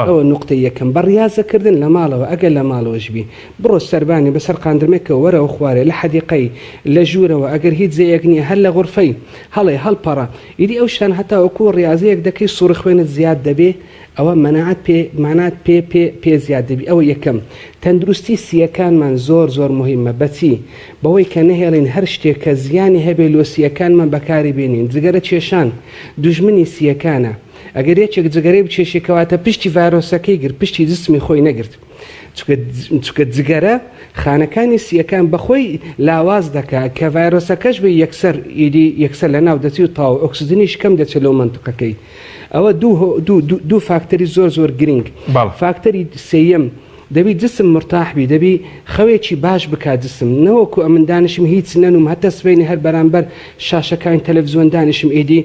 ئەوە نقطەی یەکەم بەڕیازەکردن لە ماڵەوە ئەگەر لە ماڵەوەش بی بڕۆ سەربانی بەسەر قاندرمێکەوە وەرەوە خوارێ لە حەدیقەی لە ژوورەوە ئەگەر هیچ زەیەک نییە هەر لە غورفەی هەڵێ هەڵپەڕە ئیدی ئەو شتان هەتاوەکو ڕاضەیەک دەکەی سوڕی خوێنت زیاد دەبێ ئەوە مەناعەت پێ زیاد دەبی ئەوە یەکەم تەندروستی سیەکانمان زۆر مهمە بەچی بەوەی کە نەهێڵین هەر شتێک کە زیانی هەبێ لۆ سیەکانمان بەکاری بێنین جگەرە کێشان دوژمنی سیەکانە ئەگەر یەکێک جگەرەی بچێشێکەواتە پشتی ڤایرۆسەکەی گرت پشتی جسمی خۆی نەگرت چکە جگەرە خانەکانی سیەکان بەخۆی لاواز دەکات کە ڤایرۆسەکەش بێ یەکسەر لە ناو دەچی و تاو ئۆکسیجنیش کەم دەچێت لەو منتقەکەی ئەوە دوو فاکتەری زۆر گرنگ فاکتەری سێیەم دەبی جسم مرتاحبی دەبی خەوێکی باش بکات جسم نەوەکو ئەمن دانیشم هیچ نەنوم هەتە سبەینی هەر بەرامبەر شاشەکانی تەلەڤیزۆن دانیشم ئیدی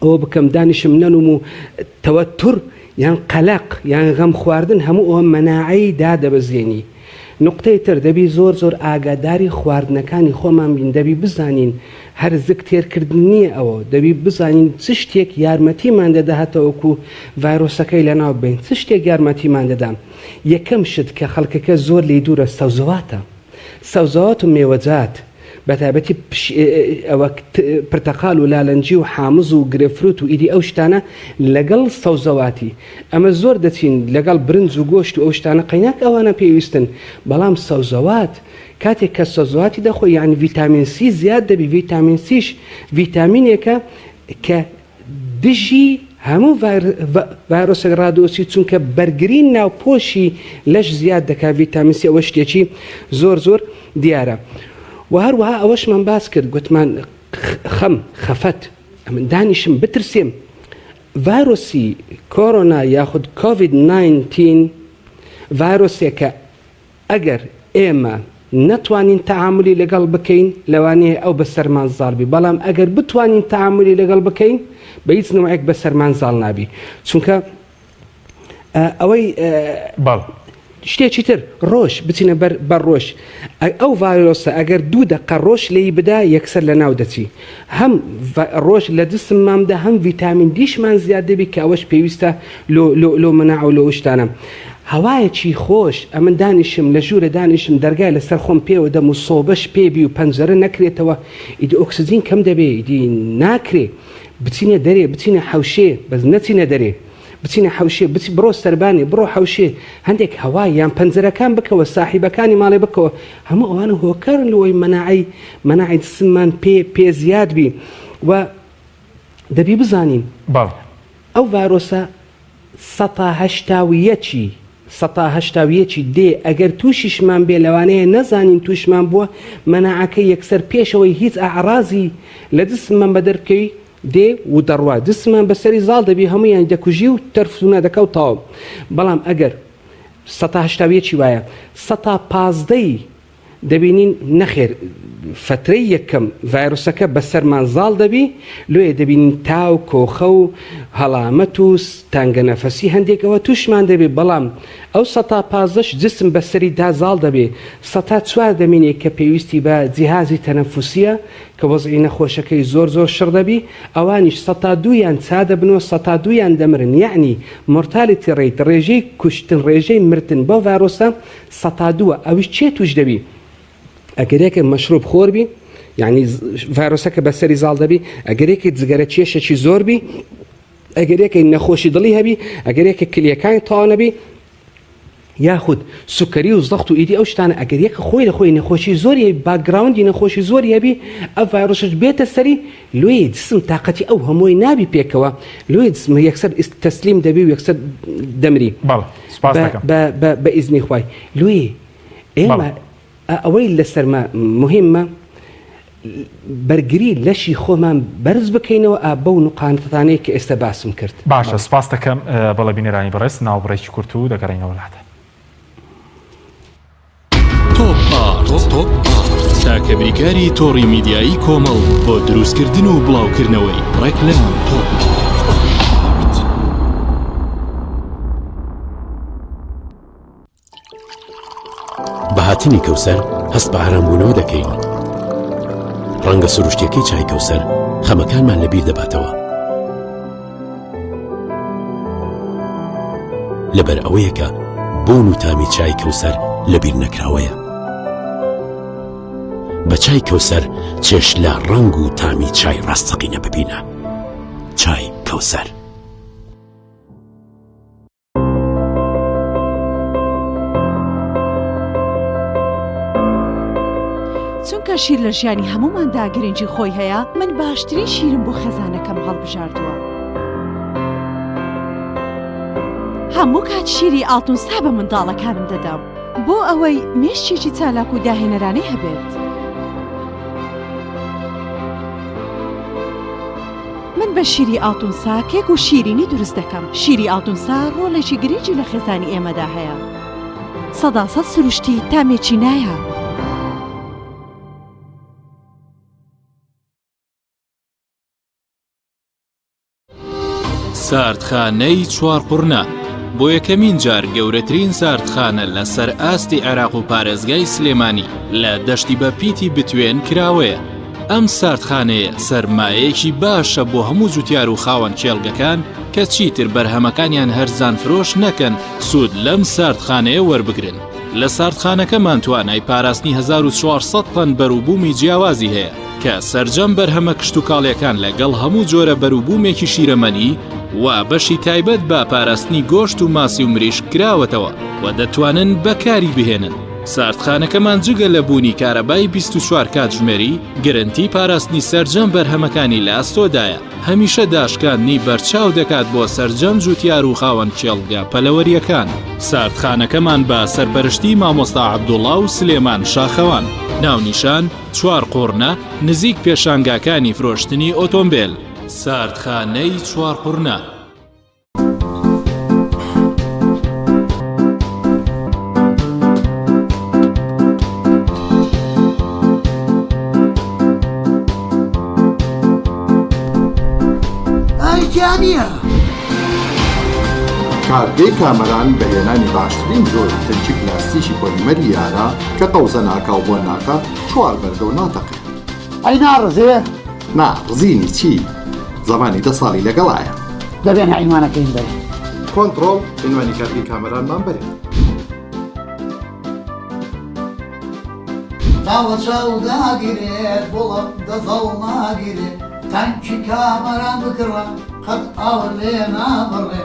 ئەوە بکەم دانیشم نەنوم و تەوەتر یان قەلەق یان غەم خواردن هەموو ئەوە مەناعەی دادەبەزێنی نقطەی تر دەبی زۆر ئاگاداری خواردنەکانی خۆمان بین دەبی بزانین هەرزک تێرکردن نییە ئەوە دەبی بزانین چ شتێک یارمەتیمان دەداتەوەکو ڤایرۆسەکەی لەناو بین چ شتێک یارمەتیمان دەدام یەکەم شت کە خەڵکەکە زۆر لێی دوورە سەوزەوات و مێوەجات بەتابەتی ئەوە پرتەقال و لالەنجی و حامز و گرێفروت و ئیدی ئەو شتانە لەگەڵ سەوزەواتی ئەمە زۆر دەچین لەگەڵ برنج و گۆشت و ئەو شتانە قەیناک ئەوانە پێویستن بەڵام سەوزەوات کاتێک کە سەوزەواتی دەخۆی یعنی ڤیتامین سی زیاد دەبی ڤیتامین سیش ڤیتامینێکە کە دژی هەموو ڤایرۆسێک ڕادۆسی چونکە بەرگرین ناوپۆشی لەش زیاد دەکات ڤیتامین سی ئەوە شتێکی زۆر دیارە و هەروەها ئەوەشمان باس کرد گوتمان خەفەت ئەمن دانیشم بترسێم ڤایرۆسی کۆرۆنا یاخود کۆڤید-19 ڤایرۆسێکە ئەگەر ئێمە نەتوانین تەعاملی لەگەڵ بکەین لەوانەیە ئەو بە سەرمان زاڵبی بەڵام ئەگەر بتوانین تەعاملی لەگەڵ بکەین بە هیچ نوعێک بە سەرمان زاڵ نابی چونکە ئەوەی شتێکی تر ڕۆژ بچینە بەر ڕۆژ ئەو ڤایرۆسە ئەگەر 2 دقە ڕۆژ لێی بدا یەکسەر لە ناو دەچی هەم ڕۆژ لە جسمماندا هەم ڤیتامین دیشمان زیاد دەبی کە ئەوەش پێویستە لۆ مەناع و لۆ شتانە هەوایەکی خۆش ئەمن دانیشم لە ژوورە دانیشم دەرگای لەسەر خۆم پێوە دەم و سۆبەش پێبی و پەنجەرە نەکرێتەوە ئیدی ئۆکسیجین کەم دەبێ ئیدی ناکرێ بچینە دەرێ بچینە حەوشێ بەس نەچینە دەرێ بچینە حەوشێ بڕۆ سەربانی بڕۆ حەوشێ هەندێک هەوای یان پەنجەرەکان بکەوە ساحیبەکانی ماڵێ بکەوە هەموو ئەوانە هۆکارن لەوەی مەناعی جسممان پێ زیاد بی و دەبی بزانین ئەو ڤایرۆسە 180 دێ ئەگەر تووشیشمان بێ لەوانەیە نەزانین تووشمان بووە مەناعەکەی یەکسەر پێشەوەی هیچ ئاعرازی لە جسممان بەدەرکەوی دێ و دەڕوا جسممان بەسەری زاڵ دەبی هەمویان دەکوژی و تەرفونە دەکەوتەوە بەڵام ئەگەر 180 وایە 115 دەبینین نەخێر فترەی یەکەم ڤایرۆسەکە بەسەرمان زاڵ دەبی لێ دەبینین تاو کۆخە و هەڵامەت و تانگە نەفەسی هەندێکەوە تووشمان دەبێت بەڵام ئەو 115 جسم بەسەری دا زاڵ دەبێت 104 دەمینێت کە پێویستی بە جیهازی تەنەفوسیە کە وەزعی نەخۆشەکەی زۆر شڕ دەبی ئەوانیش 102یان چا دەبنەوە 102یان دەمرن یعنی مۆرتالیتی ڕێیت ڕێژەی کوشتن ڕێژەی مردن بۆ ڤایرۆسە 102 ئەویش چێ توش دەبی ئەگەرێکە مەشروب خۆربی یعنی ڤایرۆسەکە بەسەری زاڵ دەبی ئەگەرێکی جگەرە کێشێکی زۆربی ئەگەرێکی نەخۆشی دڵی هەبی ئەگەرێکە کلیەکانی تاوا نەبی یاخود سوکەری و زەخت و ئیدی ئەو شتانە ئەگەرێکە خۆی لە خۆی نەخۆشی زۆری باگراوندی نەخۆشی زۆری هەبی ئەو ڤایرۆسش بێتە سەری لێ جسم تااقەتی ئەو هەمووی نابی پێکەوە لێ جسم یەکسەر تەسلیم دەبی و یەکسەر دەمری بە ئیزنی خوای لێ ئێمە ئەوەی لەسەرمە مهمە بەرگری لەشی خۆمان بەرز بکەینەوە بەو نوقانتانەیە کە ئێستا باسم کرد باشە سپاس دەکەم بەڵە بینەرانی بەڕێز ناوبڕێکی کورت و دەگەڕینەوە لاتە تۆپ تاکە بریکاری تۆڕی میدیایی کۆمەڵ بۆ دروستکردن و بڵاوکردنەوەی ڕێکلام تۆپ. بەهاتنی کەوسەر هەست بە ئارامبوونەوە دەکەین. ڕەنگە سروشتیەکەی چای کەوسەر خەمەکانمان لەبیر دەباتەوە. لەبەر ئەوەیەکە بۆن و تامی چای کەوسەر لەبیر نەکراوەیە. بە چای کەوسەر چێش لە ڕەنگ و تامی چای ڕاستەقینە ببینە. چای کەوسەر. چونکە شیر لە ژیانی هەموماندا گرنگی خۆی هەیە، من باشترین شیرم بۆ خەزانەکەم هەڵبژاردووە. هەموو کات شیری ئاڵتونسا بە منداڵەکانم دەدەم بۆ ئەوەی مێشتێکی چالاک و داهێنەرانەی هەبێت. من بە شیری ئاڵتونسا کێک و شیرینی دروست دەکەم. شیری ئاڵتونسا ڕۆڵێکی گرنگی لە خێزانی ئێمەدا هەیە. 100% سروشتی تامێکی نایە. ساردخانەی چوارقورنا بۆ یەکەمین جار گەورەترین ساردخانە لە سەر ئاستی عێراق و پارێزگای سلێمانی لە دەشتی بە پیتی بتوێن کراوەیە. ئەم ساردخانەیە سەرمایەیەکی باشە بۆ هەموو جوتیار و خاوەن کێڵگەکان کە چیتر بەرهەمەکانیان هەرزان فرۆش نەکەن سوود لەم ساردخانەیە وەربگرن. لە ساردخانەکەمان توانای پاراستنی 1400 تەن بەرووبوومی جیاوازی هەیە کە سەرجەم بەرهەمە کشت و کاڵیەکان لەگەڵ هەموو جۆرە بەرووبوومێکی شیرەمەنی و بەشی تایبەت بە پاراستنی گۆشت و ماسی و مریشک کراوەتەوە و دەتوانن بەکاری بهێنن. ساردخانەکەمان جگە لە بوونی کارەبای 24 کاتژمێری گرنتی پاراستنی سەرجەم بەرهەمەکانی لە ئاستۆدایە. هەمیشە داشکاندنی بەرچاو دەکات بۆ سەرجەم جوتیار و خاوەن کێڵگە پەلەوەریەکان. ساردخانەکەمان بە سەرپەرشتی مامۆستا عەبدوڵڵا و سلێمان شاخەوان. ناونیشان چوارقورنا نزیک پێشانگاکانی فرۆشتنی ئۆتۆمبیل. ساردخانەی چوارقورنا. کارگەی کامەران بەهێنانی باشترین جۆری تەنکی پلاستیکی پۆلیمەری یارە کە قەوزە ناکا و بۆ ناکە چوار بەرگە و ناتەقێ. ئەی ناڕزێ؟ نا ڕزینی چی؟ زەمانی 10 ساڵی لەگەڵایە. دەبێنە عینوانەکەین بەرێ. کۆنتڕۆڵ عنوانی کارگەی کامەرانمان بەرێ. چاوە چاو داگیرێت بۆڵم دەزەڵ ناگیرێت تەنکی کامەران بکڕە قەت ئاوە لێ نابڕێ.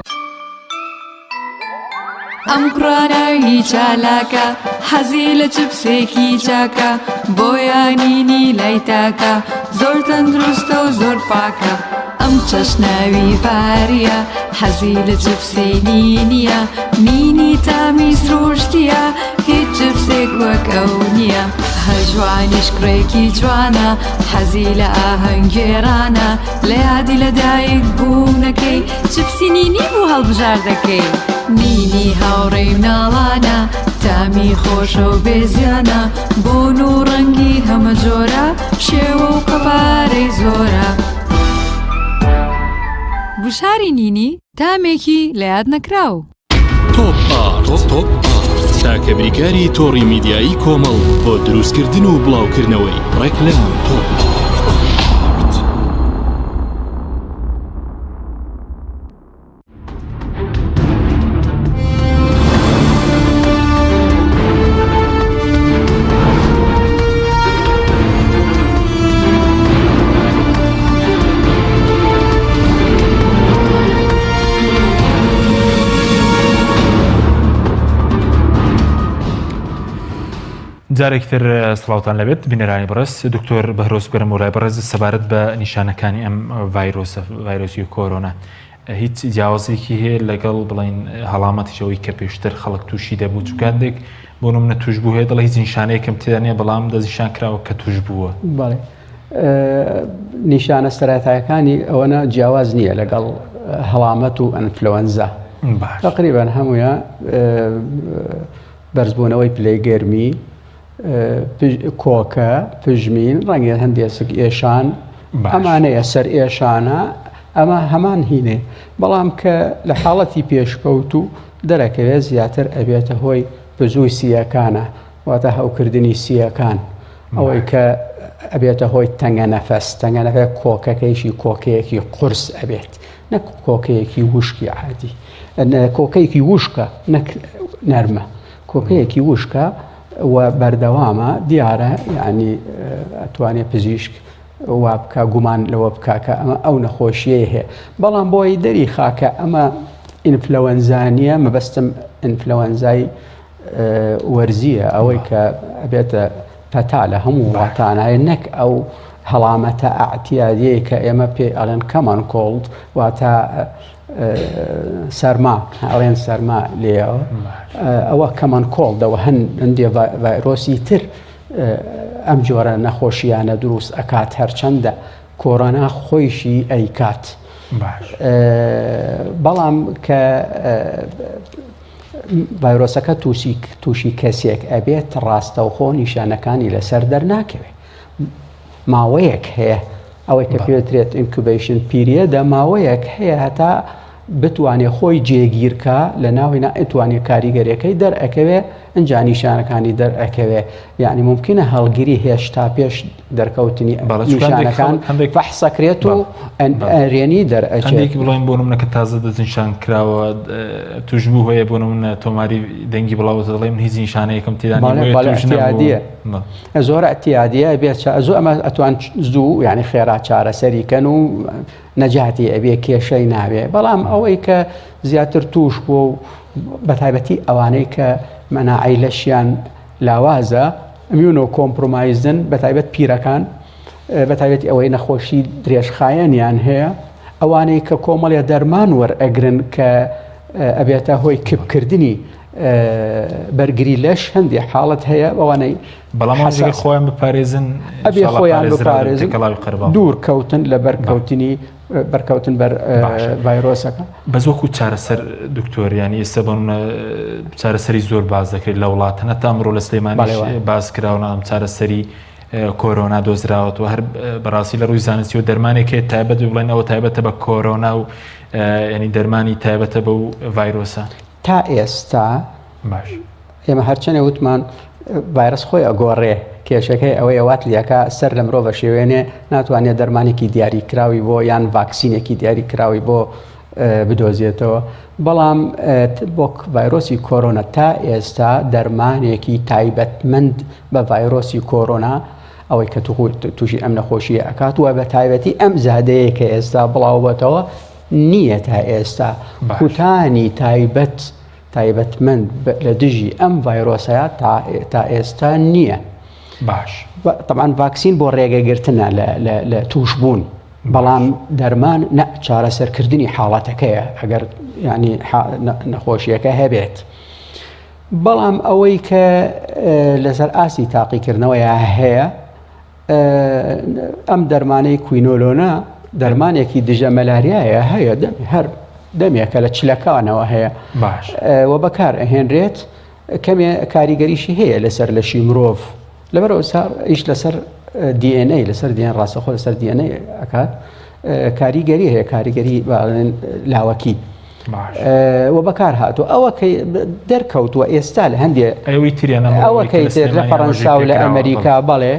ئەم کوڕانەوی چالاکە حەزی لە چپسێکی چاکە بۆیانینی لای تاکە زۆر تەندروستە و زۆر پاکە. ئەم چەشناوی باریە حەزی لە چپسەی نینیە نینی تامی سروشتیە هیچ چپسێک وەک ئەو نییە. هەژوانیش کوڕێکی جوانە حەزی لە ئاهەنگێرانە لە یادی لەدایک بوونەکەی چپسی نینی بوو هەڵبژار دەکەی. نینی هاوڕێی مناڵانە تامی خۆشە و بێزیانە بۆن و ڕەنگی هەمە جۆرە شێوە و قەپارەی زۆرە. بشاری نینی تامێکی لە یاد نەکراو. تۆپ ئارت تاکە بریکاری تۆڕی میدیایی کۆمەڵ بۆ دروستکردن و بڵاوکردنەوەی ڕێکلام تۆپ. جارێکتر سڵاوتان لەبێت بینەرانی بەڕست دکتۆر بەهرۆز گەرم و لای بەڕێز سەبارەت بە نیشانەکانی ئەم ڤایرۆسی کۆرۆنا هیچ جیاوازێکی هەیە لەگەڵ بڵین هەڵامەتیشەوەی کە پێشتر خەڵک تووشی دەبوو چکاتێک بۆ نمونە توش بوو هەیە دەڵێ هیچ نیشانەیەکم تێدا نیە بەڵام دەستنیشان کراوە کە توش بووە. بەڵێ نیشانە سەرەتایەکانی ئەوەنە جیاواز نییە لەگەڵ هەڵامەت و ئەنفلۆەنزا. تقریبان هەموویە بەرزبوونەوەی پلەی گەرمی کۆکە پژمین ڕەنگە هەندێک ئێشان ئەمانەیە سەر ئێشانە ئەمە هەمان هینێ بەڵام کە لە حاڵەتی پێشکەوت و دەرەکەوێت زیاتر ئەبێتە هۆی بزووی سیەکانە واتە هەوکردنی سیەکان ئەوەی کە ئەبێتە هۆی تەنگە نەفەس تەنگە نەفەس کۆکەکەیشی کۆکەیەکی قورس ئەبێت نەک کۆکەیەکی وشکی عادی کۆکەیەکی وشکە نەک نەرمە کۆکەیەکی وشکە و بەردەوامە دیارە یعنی ئەتوانێت پزیشک وا بکە گومان لەوە بکاکە ئەمە ئەو نەخۆشیە هەیە بەڵام بۆی دەری خاکە ئەمە ئینفلەوەنزانیە مەبەستم ئینفلەوەنزای وەرزیە ئەوەی کە ئەبێتە پەتا لە هەموو وڵاتانایە نەک ئەو هەڵامەتە ئاعتیادیەیە کە ئێمە پێ ئەڵێن کەمان کۆڵد واتە سەرما ئەڵێن سەرما لێەوە ئەوە کەمان کۆڵدەوە هەندێ ڤایرۆسی تر ئەم جۆرە نەخۆشییانە دروست ئەکات هەرچەندە کۆرۆنا خۆیشی ئەیکات بەڵام کە ڤایرۆسەکە تووشی کەسێک ئەبێت ڕاستەوخۆ نیشانەکانی لەسەر دەرناکەوێت ماوەیەک هەیە ئەوەی کە پێوترێت ئینکوبیشن پیریەدە ماوەیەک هەیە هەتا بتوانێت خۆی جێگیرکە لە ناوی ئەتوانێت کاریگەریەکەی دەرئەکەوێ ئەنجا نیشانەکانی دەرئەکەوێ یعنی ممکنە هەڵگیری هێشتا پێش دەرکەوتنی نیشانەکان فەحسەکرێت و ئەرێنی دەرئەچێت بڵێن بۆ نمونە کە تازە دەستنیشان کراوە توشبوو هەیە بۆ نمونە تۆماری دەنگی بڵاوە دەڵێ من هیچ نیشانەیەکم تێدانیە زۆر ئەتیادیە بێت زۆر ئەمە ئەتوان زوو یعنی خێرا چارەسەریکەن و نەجاتی ئەبێ کێشەی ناوێ بەڵام ئەوەی کە زیاتر توش بووە و بەتایبەتی ئەوانەی کە مەناعی لەشیان لاوازە ئەمیونۆ کۆمپڕۆمایزن بەتایبەت پیرەکان بەتایبەتی ئەوەی نەخۆشی درێژخایەنیان هەیە ئەوانەی کە کۆمەڵێ دەرمان وەرئەگرن کە ئەبێتە هۆی کپکردنی بەرگری لەش هەندێک حاڵەت هەیە ئەوانەی بەڵام خۆیان بپارێزن ئەبێ خۆیان بپارێزن دوور کەوتن لە بەرکەوتن بەر ڤایرۆسەکە بەس وەکو چارەسەر دکتۆریانی ئێستا بۆ چارەسەری زۆر باز دەکرێت لە وڵاتەنە تا ئەمڕۆ لە سلەیمانی باز کراوە ئەم چارەسەری کۆرۆنا دۆزراوەوە هەر بەڕاستی لە ڕووی زانستی و دەرمانێکێت تایبەت بڵێن ئەوە تایبەتە بە کۆرۆنا و ینی دەرمانی تایبەتە بە و ڤایرۆسە تا ئێستا باش ئێمە هەرچەنێ وتمان ڤایرۆس خۆی ئەگۆڕێ کێشەکەی ئەوەی ئەوات لیەکە سەر لە مرۆڤە شێوێنێ ناتوانێت دەرمانێکی دیاری کراوی بۆ یان ڤاکسینێکی دیاری کراوی بۆ بدۆزیێتەوە بەڵام بۆ ڤایرۆسی کۆرۆنا تا ئێستا دەرمانێکی تایبەتمەند بە ڤایرۆسی کۆرۆنا ئەوەی کە تووشی ئەم نەخۆشیە ئەکات وە بە تایبەتی ئەم زادەیە کە ئێستا بڵاوبەتەوە نییە تا ئێستا کوتانی تایبەتمەند لە دژی ئەم ڤایرۆسەیە تا ئێستا نییە باش طبعاً ڤاکسین بۆ ڕێگەگرتنە لە توشبوون بەڵام دەرمان چارەسەرکردنی حاڵەتەکەیە ئەگەر ینی نەخۆشیەکە هەبێت بەڵام ئەوەی کە لەسەر ئاسی تاقیکردنەوەیە هەیە ئەم دەرمانەی کوینۆلۆنا دەرمانێکی دژە مەلاریایە هەیە هەر دەمێکە لە چلەکانەوە هەیە باش و بەکار ئەهێنرێت کەمێ کاریگەریشی هەیە لەسەر لەشی مرۆڤ لەبەرەوە ئیش لەسەر DNA لەسەر دیێن ڕاستەخۆ لەسەر DNA ئەکات کاریگەری هەیە کاریگەری لاوەکی و بەکار هاتووە ئەوە دەرکەوتووە ئێستا لە هەندێک ئەوەکەی لە فەڕەنسا و لە ئەمریکا بەڵێ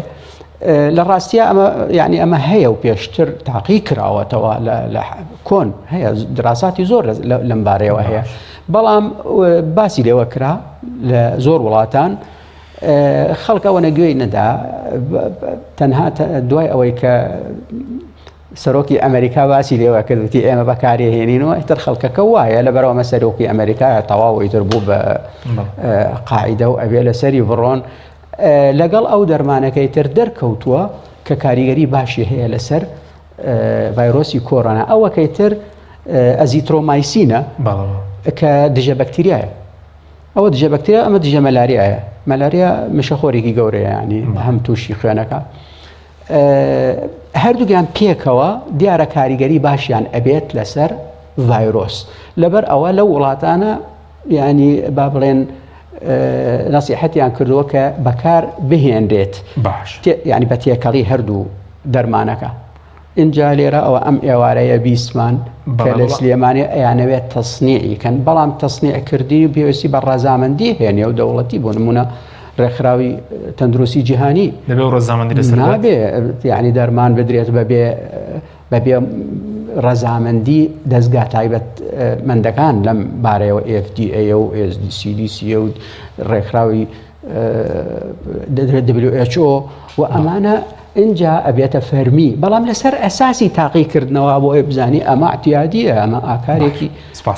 لە ڕاستیە ئەمە یعنی ئەمە هەیە و پێشتر تاقی کراوەتەوە لە کۆن هەیە دراساتی زۆر لەم بارەیەوە هەیە بەڵام باسی لێوە کرا لە زۆر وڵاتان خەڵکەوە نەگوێی نەدا تەنها دوای ئەوەی کە سەرۆکی ئەمریکا باسی لێوە کردوتی ئێمە بەکارهێنینەوە ئیتر خەڵکەکە وایە لەبەرەوە ئەمە سەرۆکی ئەمریکایە تەواوی تر بوو بە قاعیدە و ئەبێ لەسەری بڕۆن لەگەڵ ئەو دەرمانەکەی تر دەرکەوتووە کە کاریگەری باشی هەیە لەسەر ڤایرۆسی کۆرۆنا ئەوەکەی تر ئەزیترۆمایسینە کە دژە بەکتریایە ئەوە دژە بەکتریا ئەمە دژە مەلاریایە مەلاریا مشەخۆرێکی گەورەیە ینی هەم تووشی خوێنەکە هەردووگیان پێکەوە دیارە کاریگەری باشیان ئەبێت لەسەر ڤایرۆس لەبەر ئەوە لە وڵاتانە ینی با بڵێن نصیحەتیان کردووە کە بەکار بهێنرێت باش یعنی بە تێکەڵی هەردوو دەرمانەکە اینجا لێرە ئەوە ئەم ئێوارەیە بیستمان کە لە سلێمانی ئەیانەوێت تەسنیعی کەن بەڵام تەسنیعکردی و پێویستی بە ڕەزامەندی هێنێ و دەوڵەتی بۆ نمونە ڕێکخراوی تەندروستی جیهانی نابێ یعنی دەرمان بدرێت بەبێ ڕەزامەندی دەستگا تایبەت مندەکان لەم بارەیەوە FDA و CDC و ڕێکخراوی WHO و ئەمانە اینجا ئەبێتە فەرمی بەڵام لەسەر ئەساسی تاقیکردنەوە بۆ بزانی ئەمە احتیادیە ئەمە ئاکارێکی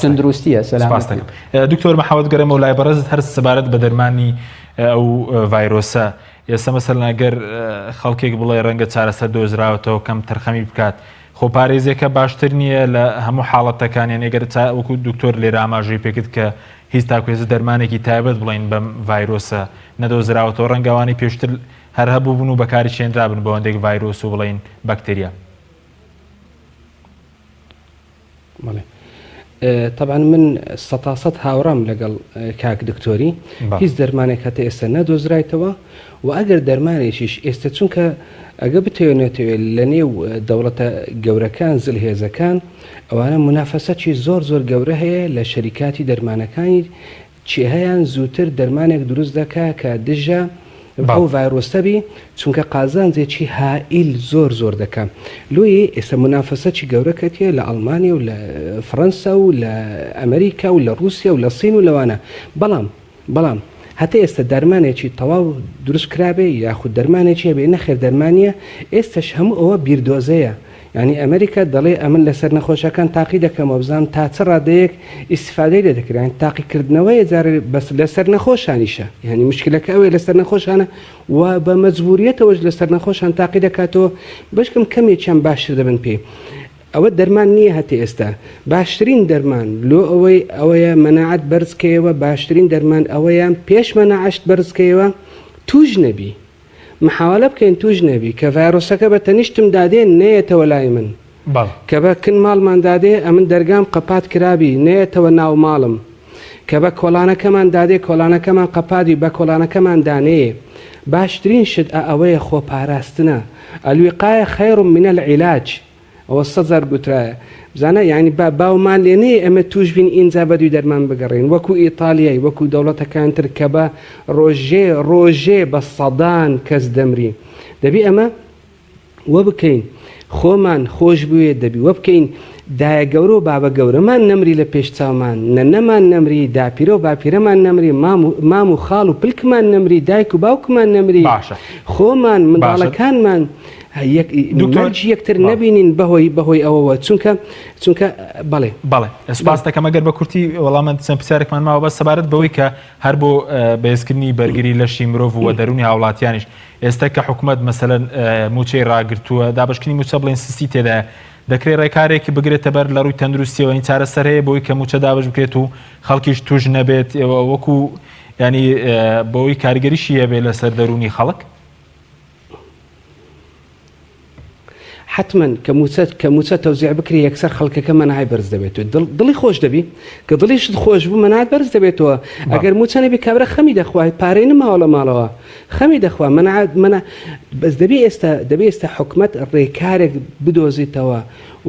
تەندروستیە. سەلامی دکتۆر محەممەد گەرەمە و لای بەڕێزت هەر سەبارەت بە دەرمانی ئەو ڤایرۆسە ئێستا مەسەلەن ئەگەر خەڵکێک بڵێ ڕەنگە چارەسەر دۆزراوەتەوە کەم تەرخەمی بکات خۆ پارێزیەکە باشتر نییە لە هەموو حاڵەتەکانیان ئەگەر وەکو دکتۆر لێرە ئاماژەی پێکرد کە هیچ تاکوێز دەرمانێکی تایبەت بڵین بەم ڤایرۆسە نەدۆزراوەتەوە ڕەنگەوانی پێشتر هەر هەبوو بوون و بەکاری شێنرابن بۆ هەندێک ڤایرۆس و بڵین بەکتریا. طبعا من سەتاسەد هاوڕام لەگەڵ کاک دکتۆری هیچ دەرمانێک هەتە ئێستا نەدۆزرایتەوە و ئەگەر دەرمانێکیش ئێستا چونکە ئەگە بتێنێتەوێت لە نێو دەوڵەتە گەورەکان زلهێزەکان ئەوانە منافەسەتی زۆر گەورە هەیە لە شەریکاتی دەرمانەکانی چێهەیان زووتر دەرمانێک دروست دەکا کە دژە ئەو ڤایرۆسەبی چونکە قازانجێکی هائیل زۆر دەکەم لۆی ئێستا منافەسەتی گەورەکەتێ لە ئەڵمانیا و لە فەڕەنسا و لە ئەمریکا و لە رووسیا و لە سین و لەوانە بەڵام هەتا ئێستا دەرمانێکی تەواو دروست کرابێ یاخود دەرمانێکی بێ نەخێر دەرمانیە ئێستش هەموو ئەوە بیردۆزەیە ینی ئەمریکا دەڵێ ئەمن لەسەر نەخۆشەکان تاقی دەکەمەوە بزانام تا چ ڕادەیەک ئیسفادەی لێ دەکرێن تاقیکردنەوەی جارێ بەس لەسەر نەخۆشانیشە یعنی مشکلەکە ئەوێ لەسەر نەخۆشانە و بە مەجبوریەتەوەش لەسەر نەخۆشان تاقی دەکاتەوە بەشکم کەمێکیان باشتر دەبن پێی ئەوە دەرمان نییە هەتی ئێستا باشترین دەرمان لۆ ئەوەیە مەناعەت بەرزکەیەوە باشترین دەرمان ئەوەیان پێش مەناعەت بەرزکەیەوە توش نەبی محاولە بکەین توش نەبی کە ڤایرۆسەکە بە تەنیشتم دادێن نەیەتەوە لای من کە بە کن ماڵمان دادێ ئەمن دەرگام قەپات کرابی نەیەتەوە ناو ماڵم کە بە کۆڵانەکەمان دادێ کۆڵانەکەمان قەپادی بە کۆڵانەکەمان دانەیە باشترین شت ئەوەیە خۆپاراستنە ئەلویقایە خەیڕ من العیلاج ئەوە 100,000 گوترایە بزانە یعنی باومان لێنەیە ئەمە توش بین ئینجا بە دوی دەرمان بگەڕین وەکو ئیتالیای وەکو دەوڵەتەکان تر کە بە ڕۆژێ بە سەدان کەس دەمری دەبی ئەمە وە بکەین خۆمان خۆش بوێ دەبی وە بکەین دایە گەورە و بابە گەورەمان نەمری لە پێش چاومان نەمان نەمری داپیرە و باپیرەمان نەمری مام و خاڵ و پلکمان نەمری دایک و باوکمان نەمری خۆمان منداڵەکانمان یەکتر نەبینین بەهۆی ئەوەوە چونکە بەڵێ سپاس دەکەم ئەگەر بە کورتی وەڵامە چەند پرسیارێکمان ماوە بە سەبارەت بەوەی کە هەر بۆ بەهێزکردنی بەرگری لەشی مرۆڤ و دەرونی هاوڵاتیانیش ئێستا کە حکوومەت مەسەلەن موچەی ڕاگرتووە دابشکردنی موچە بڵێن سستی تێدایە دەکرێت ڕێکارێکی بگرێتە بەر لە ڕووی تەندروستیەوە این چارەسەر هەیە بۆی کە موچە دابش بکرێت و خەڵکیش توش نەبێت وەکو ینی بۆی کارگەریشی هەبێ لەسەر دەرونی خەڵک حتمما کە موچە تەوزیع بکری یەکسەر خەڵکەکە مەناعی بەرز دەبێتەوە دڵی خۆش دەبی کە دڵیشت خۆش بوو مەناعەت بەرز دەبێتەوە ئەگەر موچە نەبی کابرا خەمی دەخوای پارەی نەماوە لە ماڵەوە خەمی دەخوا بەس دەبێ ئێستا حکومەت ڕێکارێک بدۆزیتەوە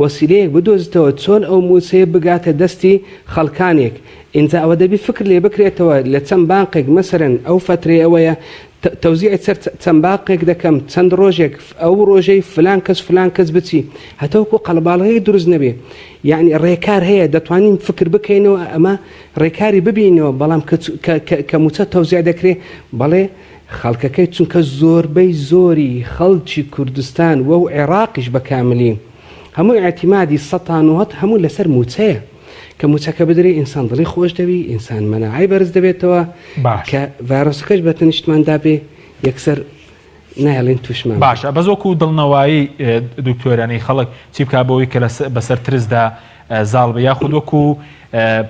وەسیلەیەک بدۆزیتەوە چۆن ئەو موچەیە بگاتە دەستی خەڵکانێک ئینجا ئەوە دەبی فکر لێ بکرێتەوە لە چەند بانقێک مەسەرەن ئەو فترێ ئەوەیە تەوزیع چەند باقێک دەکەم چەند ڕۆژێک ئەو ڕۆژەی فلان کەس بچی هەتاوکو قەڵباڵغەیە دروست نەبێ یعنی ڕێکار هەیە دەتوانین فکر بکەینەوە ئەمە ڕێکاری ببینەوە بەڵام کە موچە تەوزیع دەکرێت بەڵێ خەڵکەکەی چونکە زۆربەی زۆری خەڵکی کوردستان و عێراقیش بەکاملی هەمووی ئاعتیمادی ١٠٠ هەموو لەسەر موچەیە کە موچەکە بدرێ ئینسان دڵی خۆش دەوی ئینسان مەناعی بەرز دەبێتەوە کە ڤایرۆسەکەش بە تەنیشتماندا بێ یەکسەر نایڵێن توشمان باشە بەس وەکو دڵنەوایی دکتۆرانی خەڵک چی بکا بەوەی کە بەسەر ترسدا زاڵ بە یاخود وەکو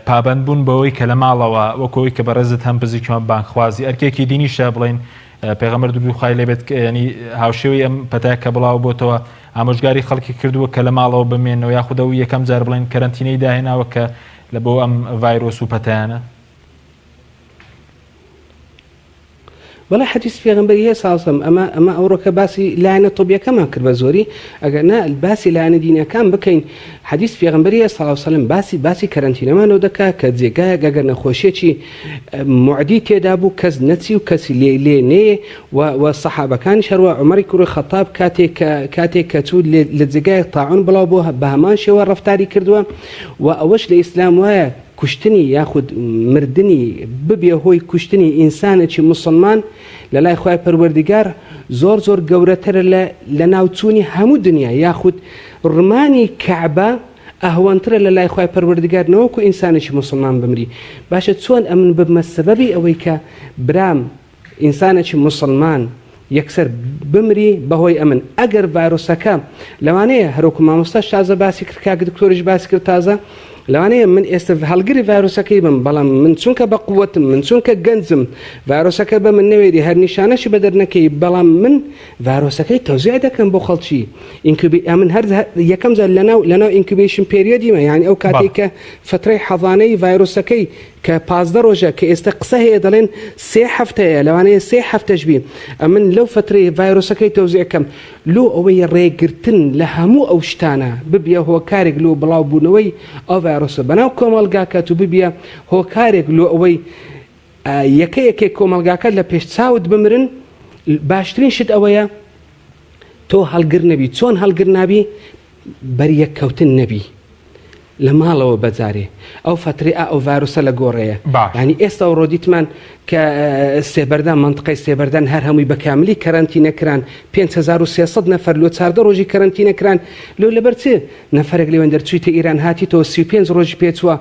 پابەندبوون بەوەی کە لە ماڵەوە وەکەوەی کە بەڕێزت هەم پزیکیمان بانخوازی ئەرکێکی دینیشە بڵێن پێغەمبەر دوو خوای لێبێت ینی هاوشێوەی ئەم پەتای کە بڵاو بۆتەوە ئامۆژگاری خەڵکی کردووە کە لە ماڵەوە بمێنەوە یاخودەوە یەکەم جار بڵێن کەرەنتینەی داهێناوە کە لە بۆ ئەم ڤایرۆس و پەتایانە وڵای حەدیث پێغەمبەری هەیە ساڵسەم ئەمە ئەوڕۆکە باسی لایەنە تۆبیەکەمان کرد بە زۆری ئەگەر نا باسی لایەنە دینەکان بکەین حەدیث پێغەمبەری هەیە سەڵاو سەلەم باسی کەرەنتینەمانەوە دەکات کە جێگایە گەگەر نەخۆشیێکی معدی تێدا بوو کەس نەچی و کەسی لێ نێ و سەحابەکانی هەروە عومەری کوڕی خەتاب کاتێک کە چوو لە جێگای تاعون بڵاو بۆ بە هەمان شێوە ڕەفتاری کردووە و ئەوەش لە ئیسلام وایە کوشتنی یاخود مردنی ببێ هۆی کوشتنی ئینسانێکی مسلمان لە لای خوای پەروەردیگار زۆر گەورەترە لە ناوچوونی هەموو دنیا یاخود ڕمانی کەعبە ئەهوانترە لە لای خوای پەروەردیگار نەوەکو ئینسانێکی مسلمان بمری باشە چۆن ئەمن ببمە سەبەبی ئەوەی کە برام ئینسانێکی مسلمان یەکسەر بمری بەهۆی ئەمن ئەگەر ڤایرۆسەکە لەوانەیە هەروکو مامۆستا شازە باسی کرد کاک دکتۆریش باسی کرد تازە لەوانەیە من ئێستا هەڵگری ڤایرۆسەکەی بم بەڵام من چونکە بە قووەتم من چونکە گەنجم ڤایرۆسەکە بە من نەوێری هەر نیشانەشی بە دەرنەکەی بەڵام من ڤایرۆسەکەی تەوزیع دەکەم بۆ خەڵکی من هەر یەکەم جار لەناو ئینکوبیشن پێریۆدیمە یعنی ئەو کاتێک کە فترەی حەضانەی ڤایرۆسەکەی کە 15 ڕۆژە کە ئێستا قسە هەیە دەڵێن 3 هەفتەیە لەوانەیە 3 هەفتەش بی ئەمن لەو فترەی ڤایرۆسەکەی تەوزیعەکەم لۆ ئەوەی ڕێگرتن لە هەموو ئەو شتانە ببیە هۆکارێک لۆ بڵاو بوونەوەی ئەو ڤایرۆسە بەناو کۆمەڵگاکات و ببیە هۆکارێک لۆ ئەوەی یەکەیەکێک کۆمەڵگاکە لە پێش چاوت بمرن باشترین شت ئەوەیە تۆ هەڵگر نەبی چۆن هەڵگر نابی بەریەککەوتن نەبی لە ماڵەوە بەجارێ ئەو فترێ ئەو ڤایرۆسە لە گۆڕەیە ینی ئێستا و ڕۆدیتمان کە سێبەردان منطقەی سێبەردان هەر هەمووی بەکاملی کەرەنتینەکران 5300 نەفەر لۆ 14 ڕۆژی کەرەنتینەکران لۆ لەبەر چێ نەفرێک لێوەن دەرچوویتە ئیران هاتیتەوە 35 ڕۆژی پێچووە